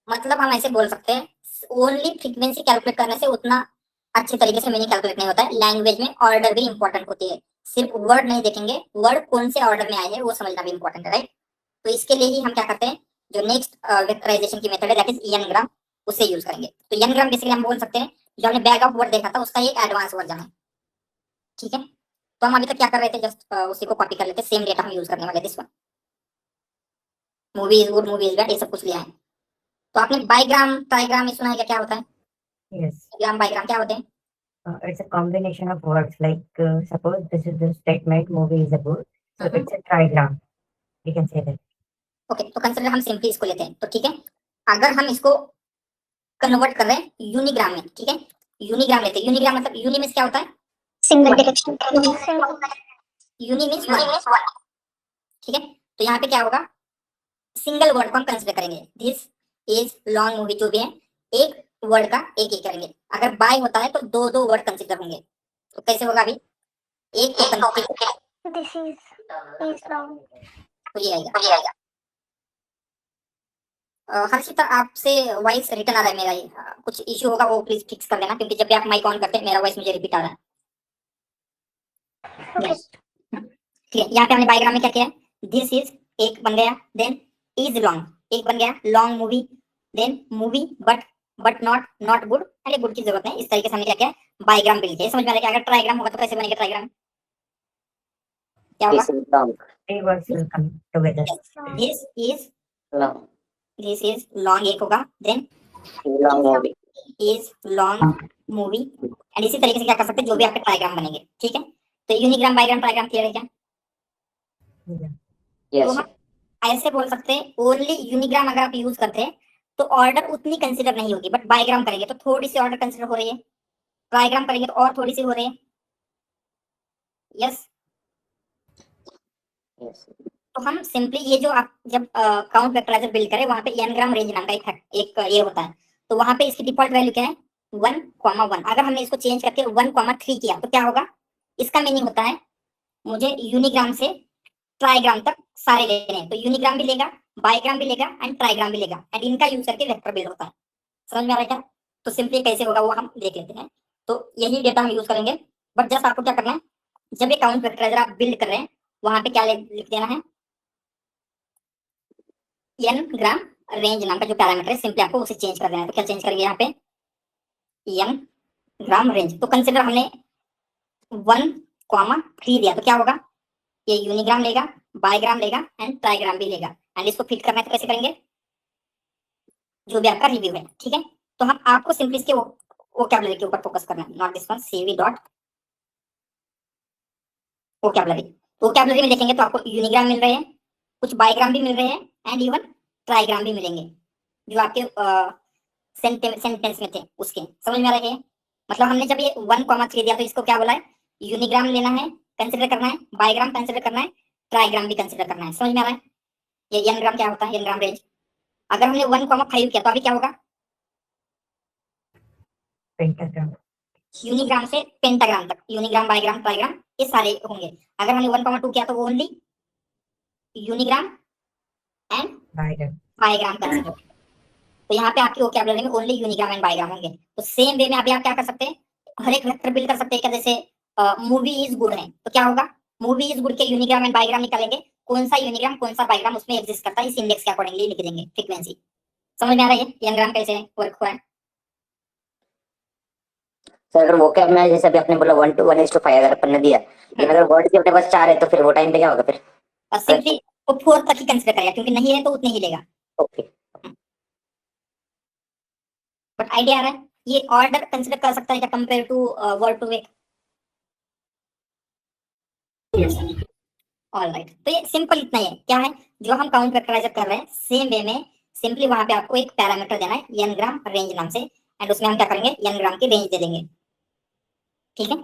मतलब हम ऐसे बोल सकते हैं, ओनली फ्रीक्वेंसी कैलकुलेट करने से उतना अच्छे तरीके से मीनिंग कैलकुलेट नहीं होता है। लैंग्वेज में ऑर्डर भी इंपॉर्टेंट होती है, सिर्फ वर्ड नहीं देखेंगे, वर्ड कौन से ऑर्डर में आए हैं वो समझना भी इंपॉर्टेंट है, राइट। तो इसके लिए ही हम क्या करते हैं, जो नेक्स्ट वेक्टराइजेशन की मेथड है दैट इज एन ग्राम, उससे यूज करेंगे। तो एन ग्राम बेसिकली हम बोल सकते हैं, जो हमने बैग ऑफ वर्ड देखा था उसका एक एडवांस वर्जन है, ठीक है। तो हम अभी तक क्या कर रहे थे, जस्ट उसी को कॉपी कर लेते, सेम डेटा हम यूज करने वाले थे इसमें। Movie is good, movie is bad, ये सब कुछ लिया है। तो आपने बाईग्राम ट्राईग्राम ये सुना है क्या होता है,
Yes,
ग्राम बाईग्राम क्या होते हैं।
it's a combination of words. Like suppose this is the statement, movie is a good, so
Mhm.
it's a trigram. We can say that.
Okay, तो कंसिडर हम सिंपली इसको लेते हैं, तो ठीक है। अगर हम इसको कन्वर्ट कर रहे हैं यूनिग्राम में, ठीक है, यूनिग्राम लेते हैं। यूनिग्राम मतलब यूनि मींस क्या होता है,
Single direction.
Uni means one, ठीक है। तो यहाँ पे क्या होगा, सिंगल वर्ड को हम कंसिडर करेंगे, दिस इज लॉन्ग मूवी, जो भी है एक वर्ड का एक ही करेंगे। अगर बाय होता है तो दो दो वर्ड कंसिडर होंगे, तो कैसे होगा, अभी एक को कंसिडर,
This is long.
तो ये आएगा। हर्षिता आपसे वॉइस रिटर्न आ रहा है मेरा, ये कुछ इशू होगा वो प्लीज फिक्स कर देना, क्योंकि जब भी आप माइक ऑन करते हैं मेरा वॉइस मुझे रिपीट आ रहा है।
Okay.
ठीक है, यहाँ पे हमने बायोग्राम में क्या किया, दिस इज एक बन गया, देन इज लॉन्ग एक बन गया, long movie, then movie but not good, अरे गुड की जरूरत नहीं, इस तरीके से हमने क्या किया, बायोग्राम बिल्ड किया। समझ में आ रहा है कि अगर ट्राइग्राम होगा तो कैसे बनेगा ट्राइग्राम, क्या होगा,
this is long,
Three words will come together.
This is long एक होगा, then
long movie,
is long movie, and इसी तरीके से क्या कर सकते हैं, जो भी आपके ट्राइग्राम बनेंगे, ठीक है। तो यूनिग्राम बाइग्राम ट्राइग्राम क्लियर है क्या।
Yeah.
तो
यस
हम ऐसे बोल सकते हैं, ओनली यूनिग्राम अगर आप यूज करते हैं तो ऑर्डर उतनी कंसिडर नहीं होगी, बट बाइग्राम करेंगे तो थोड़ी सी ऑर्डर कंसिडर हो रही है, ट्राइग्राम करेंगे तो और थोड़ी सी हो रही है, यस।
यस
तो हम सिंपली ये जो आप जब काउंट वेक्टराइजर बिल्ड करें वहां पे n ग्राम रेंज नाम का एक ये होता है, तो वहां पे इसकी डिफॉल्ट वैल्यू क्या है 1,1। अगर हमने इसको चेंज करके 1,3 किया तो क्या होगा, इसका मीनिंग होता है मुझे यूनिग्राम से ट्राइग्राम तक सारे लेने हैं, तो यूनिग्राम भी लेगा, बाइग्राम भी लेगा एंड ट्राइग्राम भी लेगा, एंड इनका यूज करके वेक्टर बिल्ड होता है। समझ में आ रहा है क्या। तो सिंपली कैसे होगा वो हम देख लेते हैं। तो यही डेटा हम यूज करेंगे, बट जस्ट आपको क्या करना है, जब ये काउंट वेक्टराइजर आप बिल्ड कर रहे हैं वहां पे क्या लिख देना है, n ग्राम रेंज नाम का जो पैरामीटर है सिंपली आपको उसे चेंज कर देना है। तो क्या चेंज करेंगे यहाँ पे, n ग्राम रेंज, तो कंसिडर हमने 1,3 दिया तो क्या होगा, ये यूनिग्राम लेगा, बाइग्राम लेगा एंड ट्राइग्राम भी लेगा, एंड इसको फिट करना है तो कैसे करेंगे, जो भी आपका रिव्यू है, ठीक है। तो हम आपको सिंपली इसके वोकैबुलरी के ऊपर फोकस करना है, not this one, cv dot vocabulary. Vocabulary में देखेंगे तो आपको यूनिग्राम मिल रहे हैं, कुछ बाइग्राम भी मिल रहे हैं एंड इवन ट्राइग्राम भी मिलेंगे जो आपके सेंटेंस में थे उसके। समझ में आ रहा है, मतलब हमने जब ये 1,3 दिया तो इसको क्या बोला है, यूनिग्राम लेना है, कंसिडर करना है, बाइग्राम कंसिडर करना है, ट्राइग्राम भी कंसिडर करना है। समझ में आ रहा है, ये n ग्राम क्या होता है, n ग्राम रेंज। अगर हमने 1,5 किया तो अभी क्या होगा,
Pentagram.
यूनिग्राम से पेंटाग्राम तक, यूनिग्राम बाइग्राम ट्राइग्राम ये सारे होंगे। अगर हमने 1,2 किया तो वो only unigram and
Diagram.
Bigram consider. तो यहाँ पे आपकी वोकैबुलरी में ओनली यूनिग्राम एंड बाइग्राम होंगे। तो सेम वे में अभी आप क्या कर सकते हैं, हर एक वेक्टर बिल्ड कर सकते हैं क्या, जैसे मूवी इज गुड है तो क्या होगा, मूवी इज गुड के यूनिग्राम एंड बाइग्राम निकालेंगे, कौन सा यूनिग्राम कौन सा बाइग्राम उसमें एग्जिस्ट करता है इस इंडेक्स के अकॉर्डिंगली लिख देंगे फ्रीक्वेंसी। समझ में आ रहा है ये एनग्राम कैसे वर्क हुआ है?
सर अगर वो कैब में जैसे अभी आपने बोला 1:1:5 अगर अपन ने दिया, लेकिन अगर वर्ड की अपने पास 4 है तो फिर वो टाइम पे क्या होगा फिर?
और सिंपली वो 4 तक ही कंसीडर करेगा, क्योंकि नहीं है तो उतने ही लेगा।
ओके
बट आइडिया आ रहा है? ये ऑर्डर कंसीडर कर सकता है क्या compare to word to vec? All right, तो ये सिंपल इतना ही है। क्या है जो हम काउंट वेक्टराइजर कर रहे हैं, सेम वे में सिंपली वहां पे आपको एक पैरामीटर देना है एन ग्राम रेंज नाम से, एंड उसमें हम क्या करेंगे, एन ग्राम की रेंज दे देंगे। ठीक है,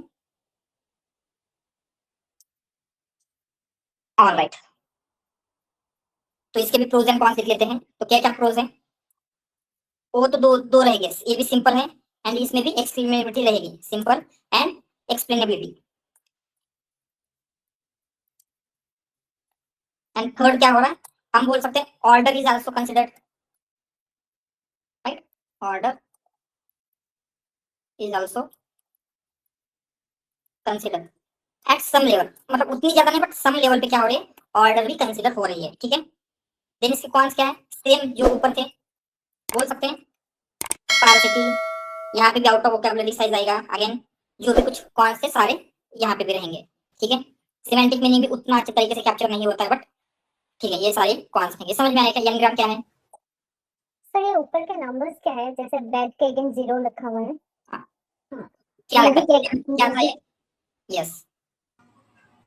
ऑल राइट। तो इसके भी प्रोज एंड कॉन्स लिख लेते हैं। तो क्या क्या प्रोज है? वो तो दो दो रहेंगे, ये भी सिंपल है एंड इसमें भी एक्सप्लेनेबिलिटी रहेगी, simple and explainability. And third क्या हो रहा है, हम बोल सकते हैं order is also considered, right? Order is also considered at some level, मतलब उतनी ज्यादा नहीं बट सम लेवल पे क्या हो रही है, ऑर्डर भी कंसिडर हो रही है। ठीक है, देन इसके कॉन्स क्या है, सेम जो ऊपर थे बोल सकते हैं, स्पार्सिटी, यहाँ पे भी आउट ऑफ वोकैबुलरी साइज आएगा। अगेन जो भी कुछ कॉन्स थे सारे यहाँ पे भी रहेंगे। ठीक है, सिमेंटिक मीनिंग भी उतना अच्छे तरीके से कैप्चर नहीं होता है, बट ठीक है ये सारे कॉन्स हैं। ये समझ में आएगा एन ग्राम क्या है?
सर ये ऊपर के नंबर्स क्या है, जैसे बेड के अगेंस्ट 0 लिखा हुआ है।
हाँ।
हाँ।
क्या
मूवी
लगता
के
है क्या था ये? Yes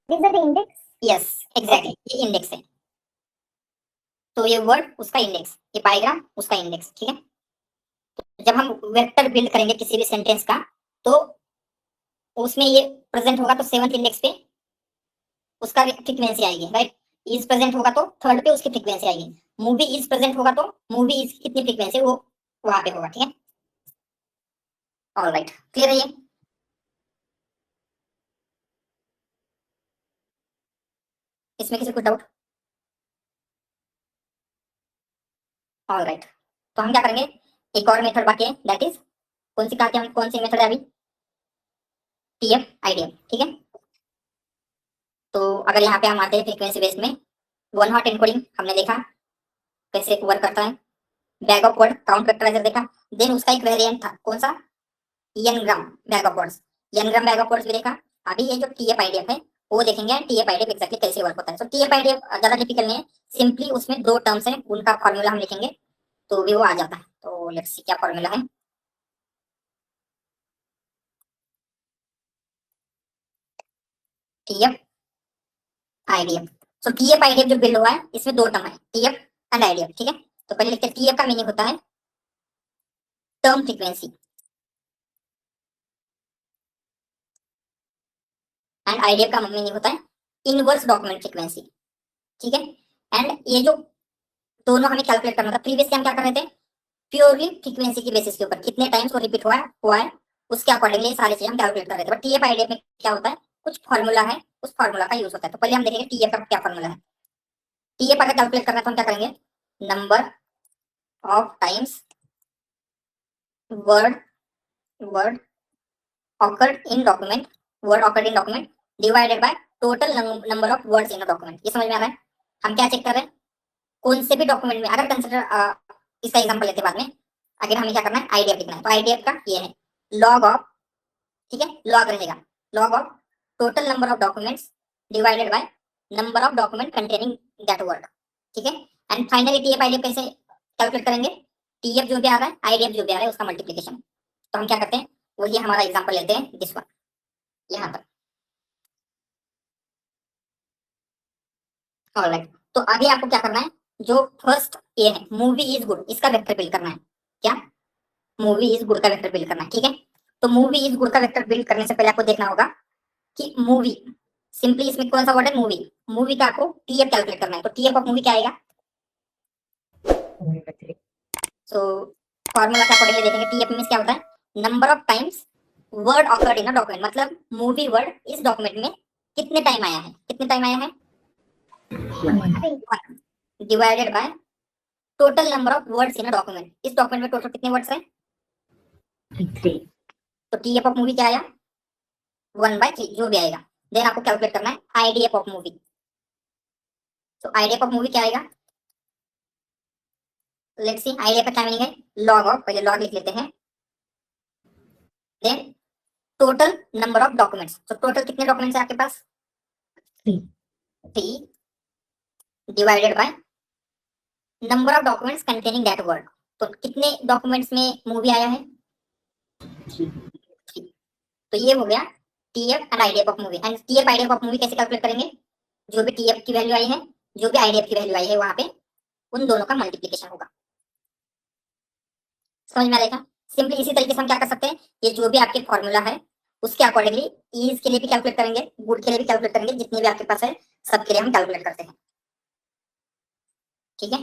these are the index.
Yes exactly, ये इंडेक्स है। तो ये वर्ड उसका इंडेक्स, ये पाइग्राम उसका इंडेक्स। ठीक है, जब हम वेक्टर बिल्ड करेंगे किसी भी सेंटेंस का, तो उसमें ये प्रेजेंट होगा तो 7th इंडेक्स पे उसका फ्रीक्वेंसी आएगी, राइट? इज प्रेजेंट होगा तो थर्ड पे उसकी फ्रीक्वेंसी आएगी। मूवी इज प्रेजेंट होगा तो मूवी इज कितनी फ्रीक्वेंसी वो वहां पे होगा। ठीक है, ऑल राइट, क्लियर है ये? इसमें किसी को डाउट? ऑल राइट, तो हम क्या करेंगे, एक और मेथड बाकी है, दैट इज कौन सी कहा, हम कौन सी मेथड है अभी, टीएफ आईडीएफ। ठीक है, तो अगर यहाँ पे हम आते हैं फ्रीक्वेंसी बेस्ड में, वन हॉट एनकोडिंग हमने देखा कैसे वर्क करता है, bag of word count vectoriser देखा, देन उसका एक वेरिएंट था कौन सा, N gram bag of words, N gram bag of words भी देखा। अभी ये जो टीएफ आईडीएफ है वो देखेंगे, टीएफ आईडीएफ एक्जेक्टली कैसे वर्क होता है। तो टीएफ आईडीएफ ज्यादा डिफिकल्ट नहीं है, सिंपली उसमें दो टर्म्स है, उनका फॉर्मूला हम लिखेंगे तो भी वो आ जाता है। तो लेट्स सी क्या फॉर्मूला है, टीएफ आईडीएफ। सो टीएफ आईडीएफ जो बिल्ड हुआ है इसमें दो टर्म है, टीएफ एंड आईडीएफ। ठीक है, तो पहले लिखते हैं, टीएफ का मीनिंग होता है टर्म फ्रीक्वेंसी एंड आईडीएफ का मीनिंग होता है इनवर्स डॉक्यूमेंट फ्रीक्वेंसी। ठीक है, एंड ये जो दोनों हमें कैलकुलेट करना था, प्रीवियसली हम क्या कर रहे थे, प्योरली फ्रीक्वेंसी की बेसिस के ऊपर कितने टाइम्स वो रिपीट हुआ है उसके अकॉर्डिंगली ये सारी चीजें हम कैलकुलेट कर रहे थे। बट टीएफ आईडीएफ में क्या होता है, कुछ फॉर्मूला है, उस फॉर्मूला का यूज होता है। तो पहले हम देखेंगे टीएफ का क्या फॉर्मूला है। टीएफ अगर कैलकुलेट करना है तो हम क्या करेंगे, number of times word word occurred in document, word occurred in document divided by total number of words in a document. ये समझ में आ रहा है? हम क्या चेक कर रहे हैं, कौन से भी डॉक्यूमेंट में, अगर कंसिडर इसका एग्जांपल लेते बाद में, अगर हमें क्या करना है, आईडीएफ लिखना है, तो आईडीएफ का ये है लॉग ऑफ, ठीक है, लॉग रहेगा, log of total number of documents divided by number of document containing that word. ठीक है, एंड फाइनली टीएफ आईडीएफ कैसे कैलकुलेट करेंगे, टीएफ जो भी आ रहा है आईडीएफ जो भी आ रहा है उसका मल्टीप्लीकेशन। तो हम क्या करते हैं, वही हमारा एग्जांपल लेते हैं, दिस वन, यहाँ तक। ऑलराइट, तो आगे आपको क्या करना है, जो फर्स्ट ये है मूवी इज गुड, इसका वेक्टर बिल्ड करना है। क्या, मूवी इज गुड का वेक्टर बिल्ड करना है। ठीक है, तो मूवी इज गुड का वेक्टर बिल्ड करने से पहले आपको देखना होगा कि मूवी, सिंपली इसमें कौन सा वर्ड है, मूवी, मूवी का आपको टीएफ कैलकुलेट करना है। तो टीएफ ऑफ मूवी क्या आएगा, सो फॉर्मूला के अकॉर्डिंगली देखेंगे, टीएफ मींस क्या होता है, number of times word occurred in a document, मतलब मूवी वर्ड इस डॉक्यूमेंट में कितने टाइम आया है, कितने टाइम आया है, divided by total number of words in a document. इस डॉक्यूमेंट में टोटल कितने वर्ड्स हैं,
3.
तो टीएफ ऑफ मूवी क्या आया, 1/3 जो भी आएगा। देन आपको कैलकुलेट करना है आईडीएफ ऑफ मूवी। तो आईडीएफ ऑफ मूवी क्या आएगा, लेट्स सी आईडिया का क्या मीनिंग है, लॉग ऑफ, पहले लॉग लिख लेते हैं, then total number of documents, तो टोटल कितने डॉक्यूमेंट्स है आपके पास,
3.
3 divided by number of documents containing that word, तो कितने डॉक्यूमेंट्स में मूवी आया है, 3, तो ये हो गया TF and IDF of movie. And TF IDF of movie कैसे कैलकुलेट करेंगे, जो भी टीएफ की वैल्यू आई है, जो भी आईडीएफ की वैल्यू आई है, वहां पे उन दोनों का मल्टीप्लिकेशन होगा। समझ में आएगा, सिंपली इसी तरीके से हम क्या कर सकते हैं, ये जो भी आपके फॉर्मूला है उसके अकॉर्डिंगली ईज के लिए भी कैलकुलेट करेंगे, गुड के लिए भी कैलकुलेट करेंगे, जितने भी आपके पास है सबके लिए हम कैलकुलेट करते हैं। ठीक है,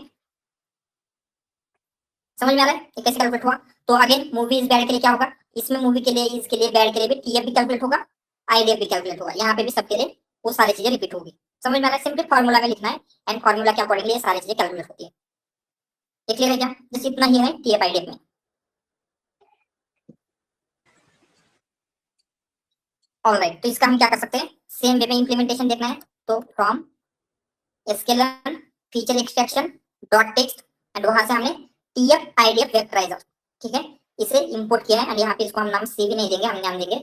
समझ में आ रहा है ये कैसे कैलकुलेट हुआ। तो अगेन मूवी इज बैड के लिए क्या होगा, इसमें मूवी के लिए, इज के लिए, बैड के लिए भी टीएफ भी कैलकुलेट होगा, आईडीएफ भी कैलकुलेट होगा, यहाँ पे भी सबके लिए वो सारी चीजें रिपीट होगी। समझ में आ रहा है, सिंपली फॉर्मूला का लिखना है एंड फॉर्मूला के अकॉर्डिंगली ये सारी चीजें कैलकुलेट होती है। ये क्लियर है क्या, जस्ट इतना ही है टीएफ आईडीएफ में। ऑलराइट, तो इसका हम क्या कर सकते हैं, सेम वे में इंप्लीमेंटेशन देखना है, तो from scalar feature extraction dot text and वहां से हमने टीएफ आईडीएफ वेक्टराइजर, ठीक है, इसे इंपोर्ट किया है एंड यहाँ पे इसको हम नाम सी भी नहीं देंगे, हम नाम देंगे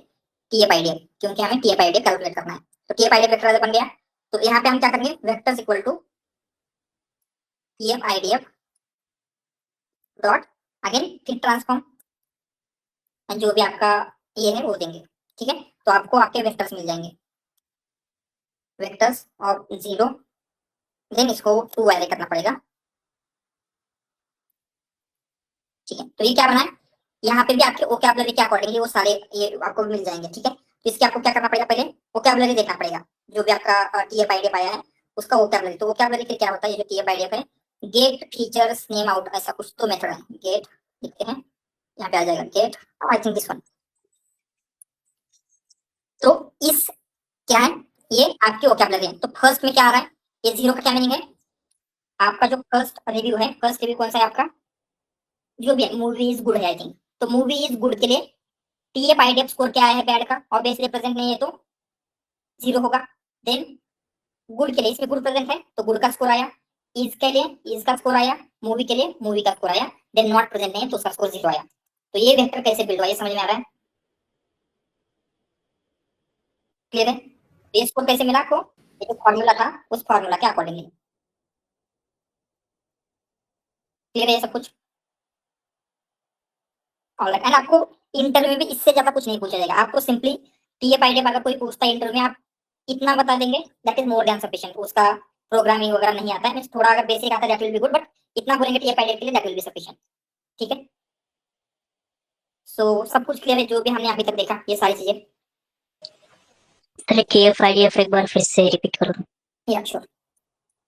टीएफ आईडीएफ, क्योंकि हमें टीएफ आईडीएफ कैलकुलेट करना है। तो टीएफ आईडीएफ वेक्टराइजर बन गया, तो यहाँ पे हम क्या करेंगे, vectors equal to TF IDF dot again फिर ट्रांसफॉर्म एंड जो भी आपका ये है वो देंगे। ठीक है, तो आपको आपके वेक्टर्स मिल जाएंगे, वेक्टर्स ऑफ 0, देन इसको 2 ऐरे करना पड़ेगा। ठीक है, तो ये क्या बना है, यहाँ पे भी आपके वोकैबुलरी के अकॉर्डिंगली वो सारे ये आपको मिल जाएंगे। ठीक है, तो इसके आपको क्या करना पड़ेगा, पहले वोकैबुलरी देखना पड़ेगा, जो भी आपका टीएफ आईडीएफ आया है उसका वोकैबुलरी। तो वोकैबुलरी फिर क्या होता है, ये जो टीएफ आईडीएफ है, गेट फीचर्स नेम आउट, ऐसा कुछ तो मेथड है, गेट लिखते हैं, यहाँ पे आ जाएगा get, I think this one. तो इस क्या है, ये आपकी वोकैबुलरी है। तो फर्स्ट में क्या आ रहा है, ये 0 का क्या मीनिंग है, आपका जो फर्स्ट रिव्यू है, फर्स्ट रिव्यू कौन सा है आपका, जो भी है मूवी इज गुड है आई थिंक, तो मूवी इज गुड के लिए टीएफ आईडीएफ स्कोर क्या आया है बैड का, ऑब्वियसली प्रेजेंट नहीं है तो 0 होगा। देन गुड के लिए, इसमें गुड प्रेजेंट है तो गुड का स्कोर आया, इज के लिए इज का स्कोर आया, मूवी के लिए मूवी का स्कोर आया, देन नॉट प्रेजेंट नहीं है तो उसका स्कोर 0 आया। तो ये वेक्टर कैसे बिल्ड हुआ, ये समझ में आ रहा है, क्लियर है। ये स्कोर कैसे मिला आपको, ये जो फॉर्मूला था उस फॉर्मूला के अकॉर्डिंगली, क्लियर है ये सब कुछ। ऑलराइट, एंड आपको इंटरव्यू में भी इससे ज्यादा कुछ नहीं पूछा जाएगा, आपको सिंपली टीएफ आईडीएफ अगर कोई पूछता है इंटरव्यू में, आप इतना बता देंगे that is more than sufficient. उसका प्रोग्रामिंग वगैरह नहीं आता है, मींस थोड़ा अगर बेसिक आता है that will be good, but इतना बोलेंगे टीएफ आईडीएफ के लिए दैट विल बी सफिशिएंट। ठीक है, सो सब कुछ क्लियर है जो भी हमने अभी तक देखा, ये सारी चीजें।
पहले टीएफ आईडीएफ एक बार फिर से रिपीट करो।
या श्योर,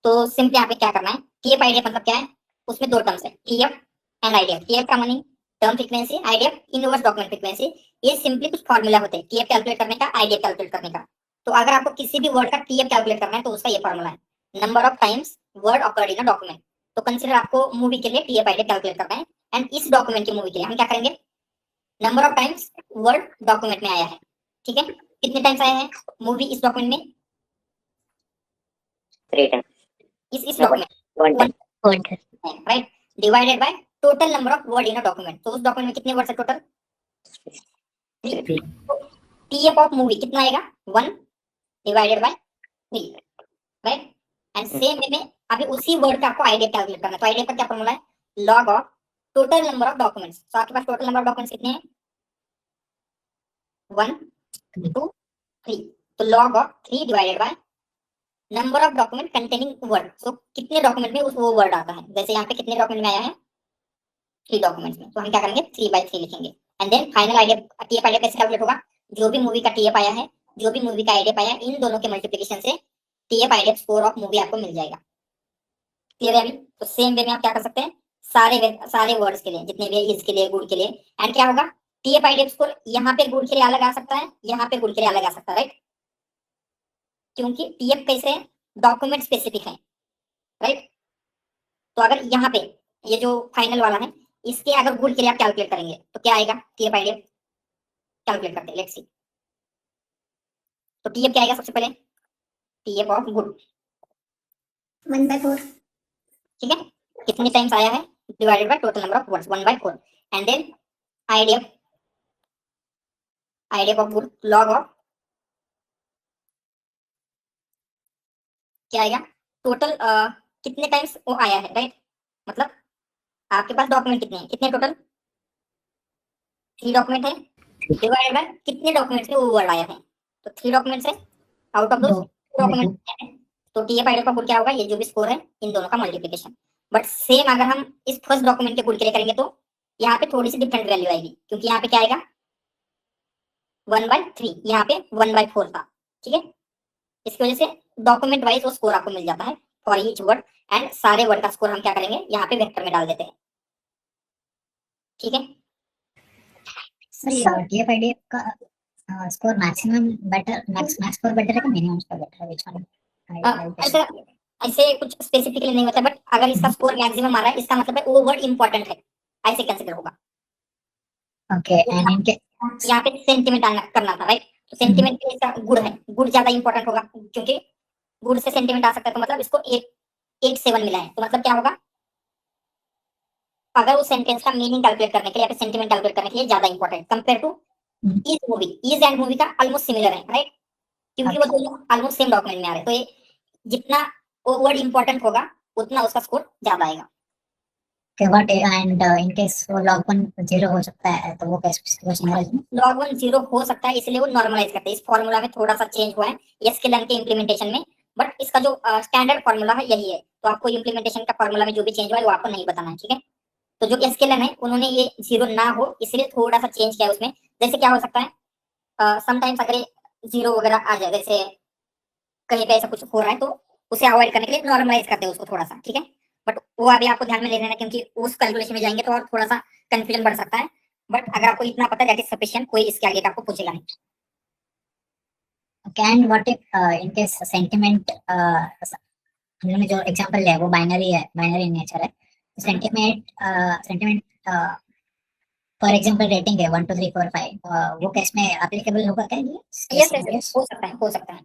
तो सिंपली यहाँ पे क्या करना है, टीएफ आईडीएफ मतलब क्या है, उसमें 2 टर्म्स है, टीएफ एंड आईडीएफ। टीएफ का meaning term frequency, IDF inverse document frequency. ये सिंपली कुछ फॉर्मूला होते हैं टीएफ कैलकुलेट करने का, आईडीएफ कैलकुलेट करने का। तो अगर आपको किसी भी वर्ड का टीएफ कैलकुलेट करना है तो उसका ये फॉर्मूला है, number of times word occurred in a document. तो कंसीडर आपको मूवी के लिए टीएफ आईडीएफ कैलकुलेट करना है, एंड इस डॉक्यूमेंट की मूवी के लिए हम क्या करेंगे, number of times word document में आया है। ठीक है, कितने टाइम्स आया है मूवी इस डॉक्यूमेंट में,
3 times.
इस document
1 time.
Right, divided by total number of word in a document. तो उस डॉक्यूमेंट में कितने वर्ड्स है टोटल, 3। टीएफ ऑफ मूवी कितना आएगा, 1 divided by 3, right. And same way में अभी उसी वर्ड का आपको आईडीएफ कैलकुलेट करना है। तो आईडीएफ का क्या फॉर्मूला है, log of total number of documents. तो आपके पास टोटल नंबर ऑफ डॉक्यूमेंट्स कितने हैं, 1 2 3, तो log of 3 divided by number of document containing word. So कितने डॉक्यूमेंट में उस वो वर्ड आता है, जैसे यहाँ पे कितने डॉक्यूमेंट में आया है, 3 डॉक्यूमेंट्स में, तो हम क्या करेंगे 3/3 लिखेंगे। And then final IDF, TF IDF कैसे कैलकुलेट होगा, जो भी मूवी का टीएफ आया है, जो भी मूवी का आईडीएफ आया है, इन दोनों के मल्टीप्लिकेशन से TF IDF score of movie आपको मिल जाएगा। क्लियर है अभी। तो सेम वे में आप क्या कर सकते हैं, सारे वर्ड्स के लिए, जितने भी इज के लिए, गुड के लिए, एंड क्या होगा, टीएफ आईडीएफ स्कोर यहाँ पे गुड के लिए अलग आ सकता है, यहाँ पे गुड के लिए अलग आ सकता है, राइट, क्योंकि टीएफ कैसे डॉक्यूमेंट स्पेसिफिक है, राइट। तो अगर यहाँ पे ये जो फाइनल वाला है, इसके अगर गुड के लिए आप कैलकुलेट करेंगे तो क्या आएगा, टीएफ आईडीएफ कैलकुलेट करते हैं, लेट्स सी। तो टीएफ क्या आएगा, सबसे पहले टीएफ ऑफ गुड
1/4।
ठीक है, कितने टाइम्स आया है, divided by total number of words 1/4 and then idf of good log of क्या आएगा टोटल कितने टाइम्स वो आया है, राइट। मतलब आपके पास डॉक्यूमेंट कितने हैं, कितने टोटल 3 डॉक्यूमेंट है, डिवाइडेड बाय कितने डॉक्यूमेंट्स में वो वर्ड आया है, तो 3 डॉक्यूमेंट्स है आउट ऑफ दोस डॉक्यूमेंट। तो टीएफ आइडियल का गुड क्या होगा, ये जो भी स्कोर है इन दोनों का मल्टीप्लिकेशन। बट सेम अगर हम इस फर्स्ट डॉक्यूमेंट के गुड के लिए करेंगे तो यहाँ पे थोड़ी सी डिफरेंट वैल्यू आएगी, क्योंकि यहाँ पे क्या आएगा 1/3, यहाँ पे 1/4 था, ठीक है। इसकी वजह से डॉक्यूमेंट वाइज वो स्कोर आपको मिल जाता है फॉर ईच वर्ड, एंड सारे वर्ड का स्कोर हम क्या करेंगे यहाँ पे वेक्टर में डाल देते हैं, ठीक है।
सर टीएफ आईडीएफ का score maximum better max score better है कि मिनिमम स्कोर बेटर है, व्हिच वन?
ऐसा ऐसे कुछ स्पेसिफिकली नहीं होता, बट अगर इसका स्कोर मैक्सिमम आ रहा है इसका मतलब है वो वर्ड इंपॉर्टेंट है, ऐसे कंसीडर होगा।
ओके, एंड इनके
यहाँ पे सेंटीमेंट करना था, राइट। तो सेंटीमेंट के लिए इसका गुड है, गुड ज्यादा इंपॉर्टेंट होगा, क्योंकि गुड से सेंटीमेंट आ सकता है, तो मतलब इसको 8.7 मिला है। तो मतलब क्या होगा, अगर उस सेंटेंस का मीनिंग कैलकुलेट करने के लिए या फिर सेंटीमेंट कैलकुलेट करने के लिए ज्यादा important compare two is movie, is and movie का ऑलमोस्ट सिमिलर है, राइट, क्योंकि वो दोनों ऑलमोस्ट सेम डॉक्यूमेंट में आ रहे हैं। तो ये जितना वो वर्ड इंपॉर्टेंट होगा उतना उसका स्कोर ज्यादा आएगा।
व्हाट एंड इन केस वो log 1 0 हो सकता है, तो वो कैसे सिचुएशन है?
log 1 0 हो सकता है, इसलिए वो नॉर्मलाइज करते हैं। इस फार्मूला में थोड़ा सा चेंज हुआ है एसक्यूएल के इंप्लीमेंटेशन में, बट इसका जो स्टैंडर्ड फार्मूला है यही है। तो आपको इंप्लीमेंटेशन का फार्मूला में जो भी चेंज हुआ है वो आपको नहीं बताना है, ठीक है। तो जो एसक्यूएल है उन्होंने ये 0 ना हो इसलिए थोड़ा सा चेंज किया है उसमें। जैसे क्या हो सकता है, समटाइम्स अगर 0 वगैरह आ जाए, जैसे कहीं पे ऐसा कुछ हो रहा है, तो उसे अवॉइड करने के लिए नॉर्मलाइज करते हैं उसको थोड़ा सा, ठीक है। बट वो अभी आपको ध्यान में ले लेना, क्योंकि उस कैलकुलेशन में जाएंगे तो और थोड़ा सा कंफ्यूजन बढ़ सकता है। बट अगर आपको इतना पता है दैट इज सफिशिएंट, कोई इसके आगे का आपको पूछेगा नहीं।
Okay, and what if in case sentiment हम लोगों ने जो एग्जांपल लिया है वो बाइनरी है, बाइनरी इन नेचर है। सेंटीमेंट फॉर एग्जांपल रेटिंग है 1 2 3 4 5, वो केस में एप्लीकेबल होगा क्या ये?
यस, हो सकता है, हो सकता है।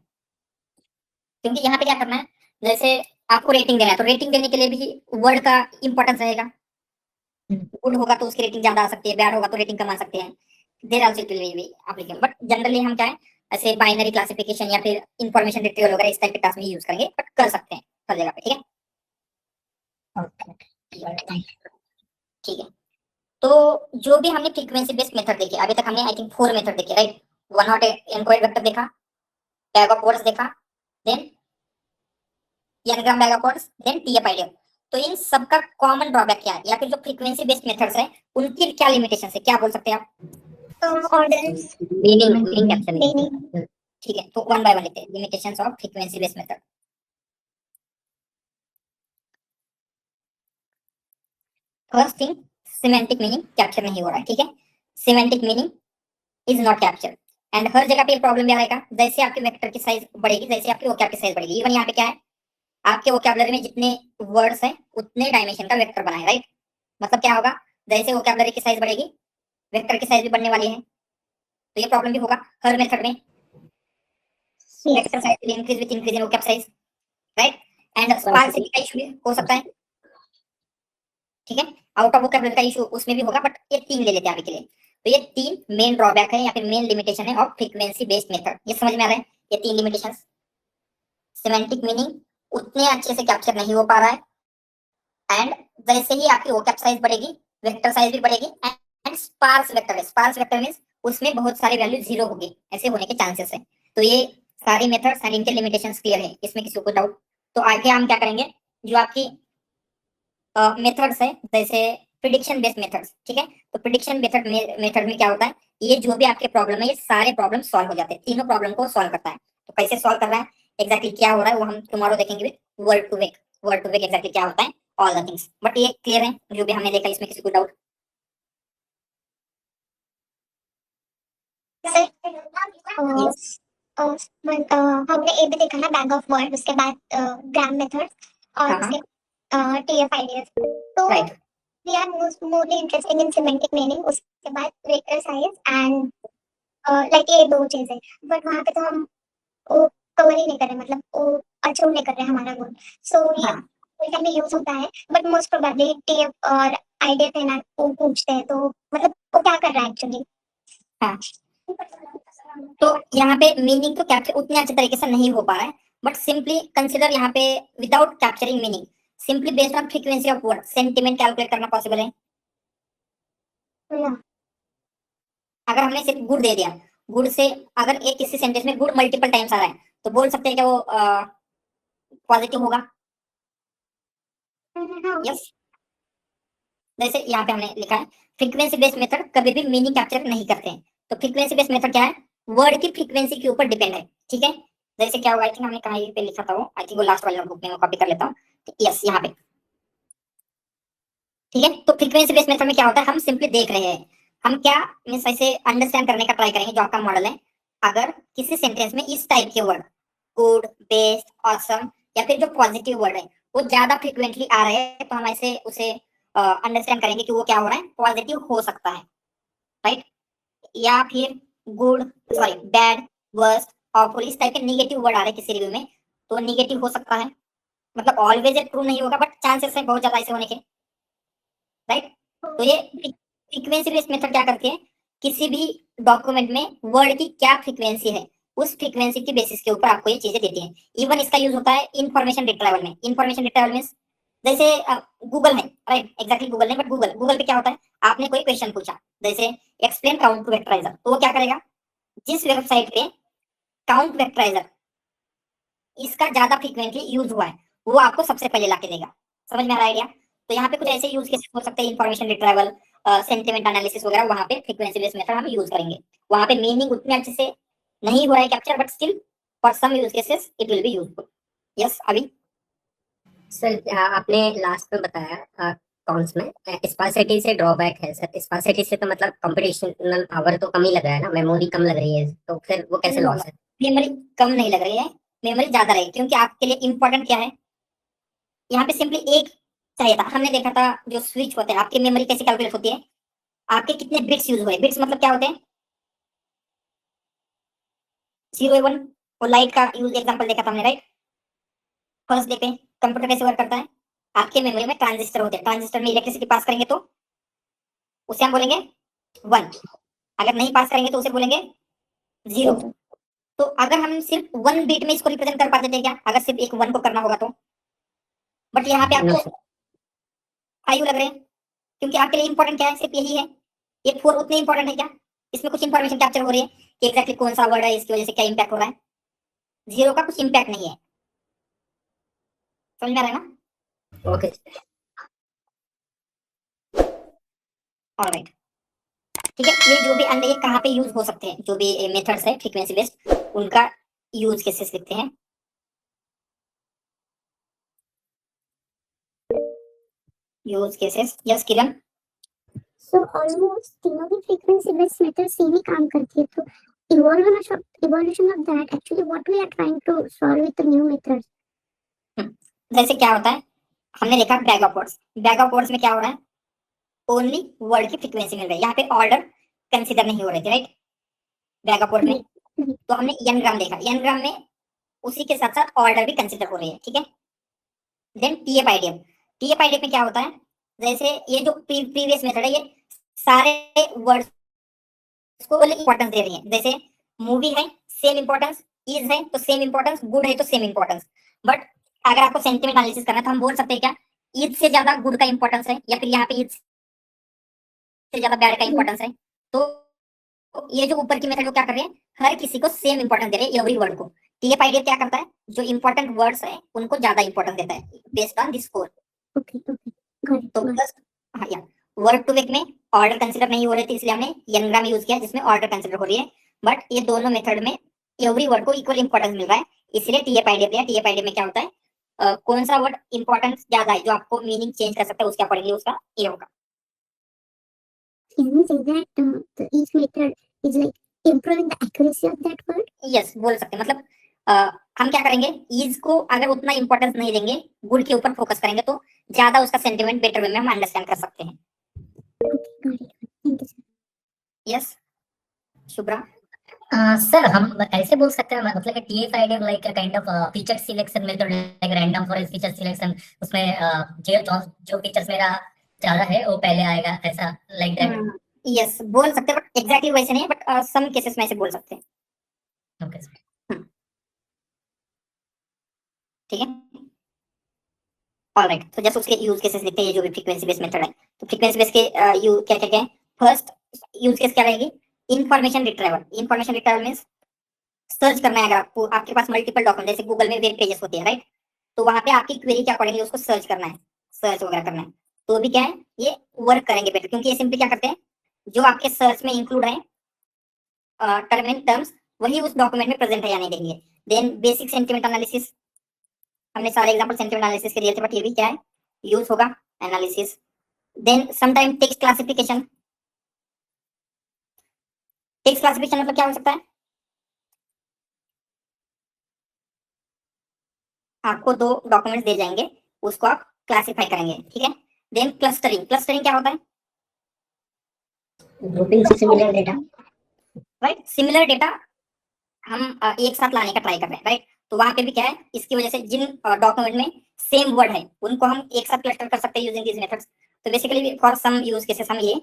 क्योंकि यहाँ पे क्या करना है, जैसे आपको रेटिंग देना है, तो रेटिंग देने के लिए भी वर्ड का इंपॉर्टेंस रहेगा। गुड होगा तो उसकी रेटिंग ज्यादा आ सकती है, बैड होगा तो रेटिंग कम आ सकती है। There also it will be applicable, but generally हम क्या है ऐसे बाइनरी क्लासिफिकेशन या फिर इंफॉर्मेशन रिट्रीवल वगैरह इस टाइप के टास्क में यूज करेंगे, बट कर सकते हैं हर जगह पे, ठीक है।
ओके,
ठीक है, तो जो भी हमने फ्रीक्वेंसी बेस्ड मेथड देखे अभी तक, हमने आई थिंक 4 मेथड देखे, right. One hot encode vector देखा, टैग ऑफ वर्ड्स देखा, then ngram bag of words, then TF ideal. तो इन सब का कॉमन ड्रॉबैक क्या है, या फिर जो फ्रीक्वेंसी बेस्ड मेथड्स है उनकी क्या लिमिटेशन है, क्या बोल सकते हैं आप?
ऑर्डर्स,
मीनिंग कैप्चर नहीं
मीनिंग,
ठीक है, तो वन बाय वन लिखते हैं limitations of frequency based method. First thing, semantic meaning capture नहीं हो रहा है, ठीक है। Semantic meaning is not capture, and हर जगह पे प्रॉब्लम क्या रहेगा, जैसे आपके वेक्टर की साइज बढ़ेगी जैसे आपकी वोकैब की साइज बढ़ेगी। इवन यहाँ पे क्या है, आपके वोकैबुलरी में जितने वर्ड्स हैं उतने डायमेंशन का वेक्टर बना है, राइट। मतलब क्या होगा, जैसे वोकैबुलरी की साइज बढ़ेगी वेक्टर की साइज भी बढ़ने वाली है। तो ये प्रॉब्लम भी होगा हर मेथड में, vector size will increase with increase in vocab size, right. And sparsity का इशू हो सकता है, ठीक है। आउट ऑफ वोकैबुलरी का इशू उसमें भी होगा, बट ये 3 ले लेते हैं अभी के लिए। तो ये 3 मेन ड्रॉबैक है या फिर मेन लिमिटेशन है ऑफ फ्रीक्वेंसी बेस्ड मेथड। ये समझ में आ रहा है, ये 3 लिमिटेशंस। सिमेंटिक मीनिंग उतने अच्छे से कैप्चर नहीं हो पा रहा है, एंड जैसे ही आपकी वोकैब साइज बढ़ेगी वेक्टर साइज भी बढ़ेगी, एंड स्पार्स वेक्टर है, स्पार्स वेक्टर मींस उसमें बहुत सारी वैल्यू 0 होगी, ऐसे होने के चांसेस है। तो ये सारी मेथड्स एंड इनके लिमिटेशंस क्लियर है, इसमें किसी को डाउट? तो आगे हम क्या करेंगे, जो आपकी मेथड्स है जैसे प्रिडिक्शन बेस्ड मेथड्स, ठीक है। तो प्रिडिक्शन मेथड में क्या होता है, ये जो भी आपके प्रॉब्लम है ये सारे प्रॉब्लम सॉल्व हो जाते हैं, तीनों प्रॉब्लम को सॉल्व करता है। तो कैसे सॉल्व कर रहा है, एग्जैक्टली क्या हो रहा है वो हम टुमारो देखेंगे with word to vec. Word to vec exactly क्या होता है, ऑल द थिंग्स। बट ये क्लियर है जो भी हमने देखा, इसमें किसी को डाउट?
हमने ए भी देखा ना, बैग ऑफ वर्ड, उसके बाद ग्राम मेथड और
हाँ,
उसके टीएफ आईडियल्स। तो
right,
we are mostly interested in semantic meaning, उसके बाद वेक्टर साइज एंड लाइक ये 2 चीजें। बट वहां पे तो हम वो कवर ही नहीं कर रहे, मतलब वो अचीव नहीं कर रहे हमारा गोल। सो ये
हाँ।
टाइम में यूज होता है, बट मोस्ट प्रोबेबली टेप और आइडिया कहना वो पूछते हैं, तो मतलब वो क्या कर रहा है एक्चुअली।
हाँ, तो यहाँ पे मीनिंग तो कैप्चर उतने अच्छे तरीके से नहीं हो पा रहा है, बट सिंपली कंसिडर यहाँ पे without capturing meaning, simply based on frequency of word sentiment calculate करना पॉसिबल है। अगर हमने सिर्फ गुड दे दिया, गुड से अगर एक किसी सेंटेंस में गुड मल्टीपल टाइम्स आ रहा है तो बोल सकते हैं कि वो पॉजिटिव होगा। यस, जैसे यहाँ पे हमने लिखा है फ्रीक्वेंसी बेस्ड मेथड कभी भी मीनिंग कैप्चर नहीं करते हैं। तो फ्रीक्वेंसी बेस्ड मेथड क्या है, वर्ड की फ्रीक्वेंसी के ऊपर डिपेंड है, ठीक है। जैसे क्या होगा, आई थिंक हमने कहाँ पे लिखा था वो, आई थिंक वो लास्ट वाले नोटबुक में, वो कॉपी कर लेता हूँ। यस, यहाँ पे ठीक है। तो फ्रीक्वेंसी बेस्ड मेथड में क्या होता है, हम सिंपली देख रहे हैं, हम क्या मींस ऐसे अंडरस्टैंड करने का ट्राई करेंगे जो आपका मॉडल है। अगर किसी सेंटेंस में इस टाइप के वर्ड गुड, बेस्ट, ऑसम या फिर जो पॉजिटिव वर्ड है वो ज्यादा फ्रीक्वेंटली आ रहे हैं, तो हम ऐसे उसे अंडरस्टैंड करेंगे कि वो क्या हो रहा है, पॉजिटिव हो सकता है, राइट। या फिर good, sorry bad, worst, awful इस टाइप के निगेटिव वर्ड आ रहे हैं किसी रिव्यू में, तो निगेटिव हो सकता है। मतलब ऑलवेज ट्रू नहीं होगा, बट चांसेस है बहुत ज्यादा ऐसे होने के, राइट। तो ये फ्रीक्वेंसी बेस्ड मेथड क्या करती है, किसी भी डॉक्यूमेंट में वर्ड की क्या फ्रीक्वेंसी है उस फ्रीक्वेंसी की बेसिस के ऊपर आपको ये चीजें देती हैं। इवन इसका यूज होता है इंफॉर्मेशन रिट्राइवल में। इंफॉर्मेशन रिट्राइवल मींस जैसे गूगल है, राइट, एग्जैक्टली गूगल नहीं, बट गूगल पे क्या होता है, आपने कोई क्वेश्चन पूछा, जैसे एक्सप्लेन काउंट टू वेक्टराइजर, तो वो क्या करेगा, जिस वेबसाइट पे काउंट वेक्टराइजर इसका ज्यादा फ्रीक्वेंटली यूज हुआ है वो आपको सबसे पहले लाके देगा। समझ में आ रहा है आइडिया। तो यहाँ पे कुछ ऐसे यूज केसेस हो सकते हैं, इंफॉर्मेशन रिट्राइवल, सेंटिमेंट एनालिसिस वगैरह, वहां पे फ्रीक्वेंसी बेस्ड मेथड हम यूज करेंगे। वहां पे मीनिंग उतने अच्छे से नहीं हो रहा है capture, but still for some use cases it will be useful. Yes, अभी
सर आपने लास्ट में बताया कॉन्स में स्पार्सिटी से ड्रॉबैक है सर। स्पार्सिटी से तो मतलब कंप्यूटेशनल पावर तो कम ही लग रहा है ना, मेमोरी कम लग रही है, तो फिर वो कैसे लॉस है?
मेमोरी कम नहीं लग रही है, मेमोरी ज्यादा रहेगी, क्योंकि आपके लिए इंपॉर्टेंट क्या है, यहाँ पे सिंपली एक चाहिए था। हमने देखा था जो स्विच होते हैं, आपकी मेमोरी कैसे कैलकुलेट होती है, आपके कितने बिट्स यूज हुए। बिट्स मतलब क्या होते हैं, 0 1, और लाइट का यूज एग्जांपल देखा था हमने, राइट। फर्स्ट डे पे कंप्यूटर कैसे वर्क करता है, आपके मेमोरी में ट्रांजिस्टर होते हैं, ट्रांजिस्टर में इलेक्ट्रिसिटी पास करेंगे तो उसे हम बोलेंगे 1, अगर नहीं पास करेंगे तो उसे बोलेंगे 0। तो अगर हम सिर्फ 1 बीट में इसको रिप्रेजेंट कर पाते थे क्या, अगर सिर्फ एक 1 को करना होगा तो, बट यहाँ पे आपको 5 लग रहे हैं, क्योंकि आपके लिए इंपॉर्टेंट क्या है, सिर्फ यही है। ये 4 उतने इंपॉर्टेंट है क्या, इसमें कुछ इंफॉर्मेशन कैप्चर हो रही है कि एग्जैक्टली कौन सा वर्ड है, इसकी वजह से क्या इंपैक्ट हो रहा है। 0 का कुछ इंपैक्ट नहीं है। समझ में आ रहा है ना?
ओके।
ऑलराइट, ठीक है। ये जो भी अन्य, ये कहाँ पे यूज हो सकते हैं, जो भी मेथड्स है फ्रीक्वेंसी बेस्ड, उनका यूज केसेस लिखते हैं। यूज केसेस, यस किरण।
So almost तीनों की frequency based method सेम ही काम करती है, तो evolution of that actually what we are trying to solve with the new methods.
जैसे क्या होता है, हमने देखा bag of words, bag of words में क्या हो रहा है, ओनली वर्ड की फ्रीक्वेंसी मिल रही है, यहाँ पे ऑर्डर कंसीडर नहीं हो रही थी, राइट। बैग ऑफ वर्ड में तो हमने एन ग्राम देखा, एन ग्राम में उसी के साथ साथ ऑर्डर भी कंसीडर हो रही है, ठीक है। Then TF IDF, TF IDF में क्या होता है, जैसे ये जो प्रीवियस मेथड है, ये सारे वर्ड्स को इंपॉर्टेंस दे रही है। जैसे मूवी है सेम इंपॉर्टेंस, इज है तो सेम इंपॉर्टेंस, गुड है तो सेम इंपॉर्टेंस। बट अगर आपको सेंटिमेंट एनालिसिस करना है तो हम बोल सकते हैं क्या, इज से ज्यादा गुड का इंपॉर्टेंस है, या फिर यहाँ पे इज से ज्यादा बैड का इंपॉर्टेंस है। तो ये जो ऊपर की मेथड वो क्या कर रही है, हर किसी को सेम इंपॉर्टेंस दे रही है, एवरी वर्ड को। टीएफ आईडीएफ क्या करता है, जो इंपॉर्टेंट वर्ड्स है उनको ज्यादा इंपॉर्टेंस देता है based on this score.
Okay, got it.
तो प्लस हाँ या वर्ड टू वेक में ऑर्डर कंसीडर नहीं हो रहे थे, इसलिए हमने एनग्राम यूज किया जिसमें ऑर्डर कंसीडर हो रही है। बट ये दोनों मेथड में एवरी वर्ड को इक्वल इंपॉर्टेंस मिल रहा है, इसलिए टीएफ आईडीएफ लिया। टीएफ आईडीएफ में क्या होता है, कौन सा वर्ड इंपॉर्टेंस ज्यादा है जो आपको मीनिंग चेंज कर सकता है, उसके अकॉर्डिंगली उसका ये होगा।
Can we say that each method is like improving the accuracy of that word?
Yes, बोल सकते हैं। मतलब हम क्या करेंगे, इज को अगर उतना इंपॉर्टेंस नहीं देंगे, गुड के ऊपर फोकस करेंगे, तो ज्यादा उसका सेंटिमेंट बेटर वे में हम अंडरस्टैंड कर सकते हैं।
Okay, got it. Thank you, sir.
Yes, Shubhra.
Sir हम ऐसे बोल सकते हैं मतलब कि TF-ID like kind of feature selection method like random forest feature selection, उसमें जो फीचर्स मेरा ज्यादा है वो पहले आएगा, ऐसा लाइक दैट।
यस, बोल सकते हैं बट एग्जैक्टली वैसे नहीं, बट सम केसेस में ऐसे बोल सकते हैं।
Okay sir.
ठीक है, ऑलराइट। तो जस्ट उसके यूज केसेस लिखते हैं, ये जो भी फ्रीक्वेंसी बेस्ड मेथड है। तो फ्रीक्वेंसी बेस्ड के क्या क्या क्या है? फर्स्ट यूज केस क्या रहेगी? Information retrieval. Information retrieval means search करना है, अगर आपको आपके पास मल्टीपल डॉक्यूमेंट जैसे गूगल में वेब पेजेस होते हैं, राइट? तो वहां पे आपकी क्वेरी के अकॉर्डिंगली उसको सर्च करना है, सर्च वगैरह करना है, तो भी क्या है, ये वर्क करेंगे बेटर, क्योंकि ये सिंपली क्या करते हैं, जो आपके सर्च में इंक्लूड है टर्म एंड टर्म्स, वही उस डॉक्यूमेंट में प्रेजेंट है या नहीं देंगे। देन बेसिक सेंटिमेंट एनालिसिस, हमने सारे एग्जांपल सेंटिमेंट एनालिसिस के दिए थे, बट ये भी क्या है, यूज होगा analysis. Then sometime text classification. Text classification मतलब क्या हो सकता है? आपको दो डॉक्यूमेंट्स दे जाएंगे, उसको आप क्लासिफाई करेंगे, ठीक है। Then clustering. क्लस्टरिंग क्या होता है?
Grouping similar data.
Right, similar data हम एक साथ लाने का ट्राई कर रहे हैं, राइट? तो वहां पे भी क्या है, इसकी वजह से जिन डॉक्यूमेंट में सेम वर्ड है उनको हम एक साथ क्लस्टर कर सकते हैं यूजिंग दीज मेथड्स। तो basically for some use cases हम ये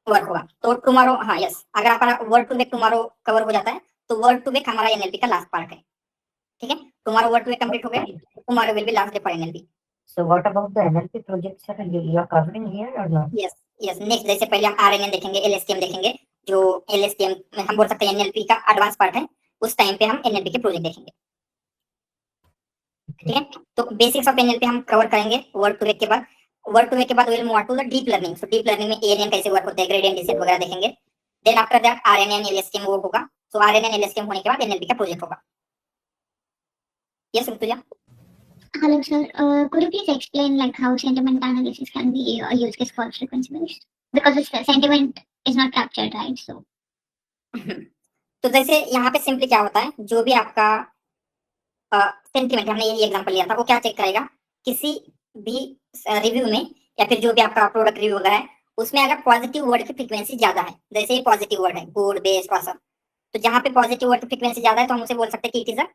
वर्क होगा। तो टुमारो, हाँ यस, अगर हमारा word to vec tomorrow cover हो जाता है तो वर्ड टू वेक हमारा एनएलपी का लास्ट पार्ट है, ठीक है। Tomorrow word to vec complete हो गया, tomorrow will be last day for NLP.
So what about the NLP projects sir, you are covering here or not?
Yes yes, next जैसे पहले हम RNN देखेंगे, LSTM देखेंगे, जो एलएसटीएम में हम बोल सकते हैं एनएलपी का एडवांस पार्ट है, उस टाइम पे हम एनएलपी के प्रोजेक्ट देखेंगे, ठीक है। तो बेसिक्स ऑफ एनएलपी हम कवर करेंगे वर्ड टू वेक के बाद। वर्ड टू वेक के बाद will move to the deep learning. So deep learning में एएनएन कैसे वर्क होता है, ग्रेडियंट डिसेंट वगैरह देखेंगे। Then after that RNN LSTM वो होगा। सो आरएनएन एलएसटीएम होने के बाद एनएलपी का प्रोजेक्ट होगा। Yes Rutuja.
Hello, sir. Could you please explain like how sentiment analysis can be used case for frequency based? Because the sentiment is not captured, right? So
तो जैसे यहाँ पे सिंपली क्या होता है, जो भी आपका सेंटिमेंट, हमने ये एग्जांपल लिया था, वो क्या चेक करेगा, किसी भी रिव्यू में या फिर जो भी आपका प्रोडक्ट रिव्यू वगैरह है उसमें अगर पॉजिटिव वर्ड की फ्रीक्वेंसी ज्यादा है, जैसे ये पॉजिटिव वर्ड है गुड बेस्ट ऑसम, तो जहाँ पे पॉजिटिव वर्ड की फ्रीक्वेंसी ज्यादा है तो हम उसे बोल सकते हैं कि it is a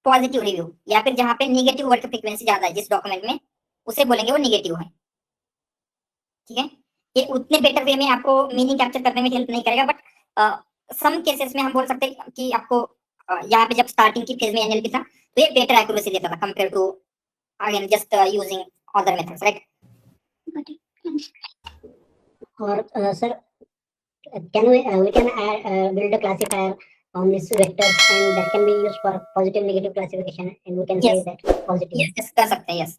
positive review. या फिर जहाँ पे निगेटिव वर्ड की फ्रीक्वेंसी ज्यादा है जिस डॉक्यूमेंट में, उसे बोलेंगे वो निगेटिव है, ठीक है। ये उतने बेटर वे में आपको मीनिंग कैप्चर करने में हेल्प नहीं करेगा, बट सम केसेस में हम बोल सकते हैं कि आपको यहाँ पे जब स्टार्टिंग की फेज में एनएलपी था तो ये बेटर एक्यूरेसी देता था compare to again just using other methods, right?
got it. Thanks.
और sir can we can build a classifier on this vectors and that can be used for positive negative classification and we can say
Yes.
that positive.
Yes कर सकते हैं, yes.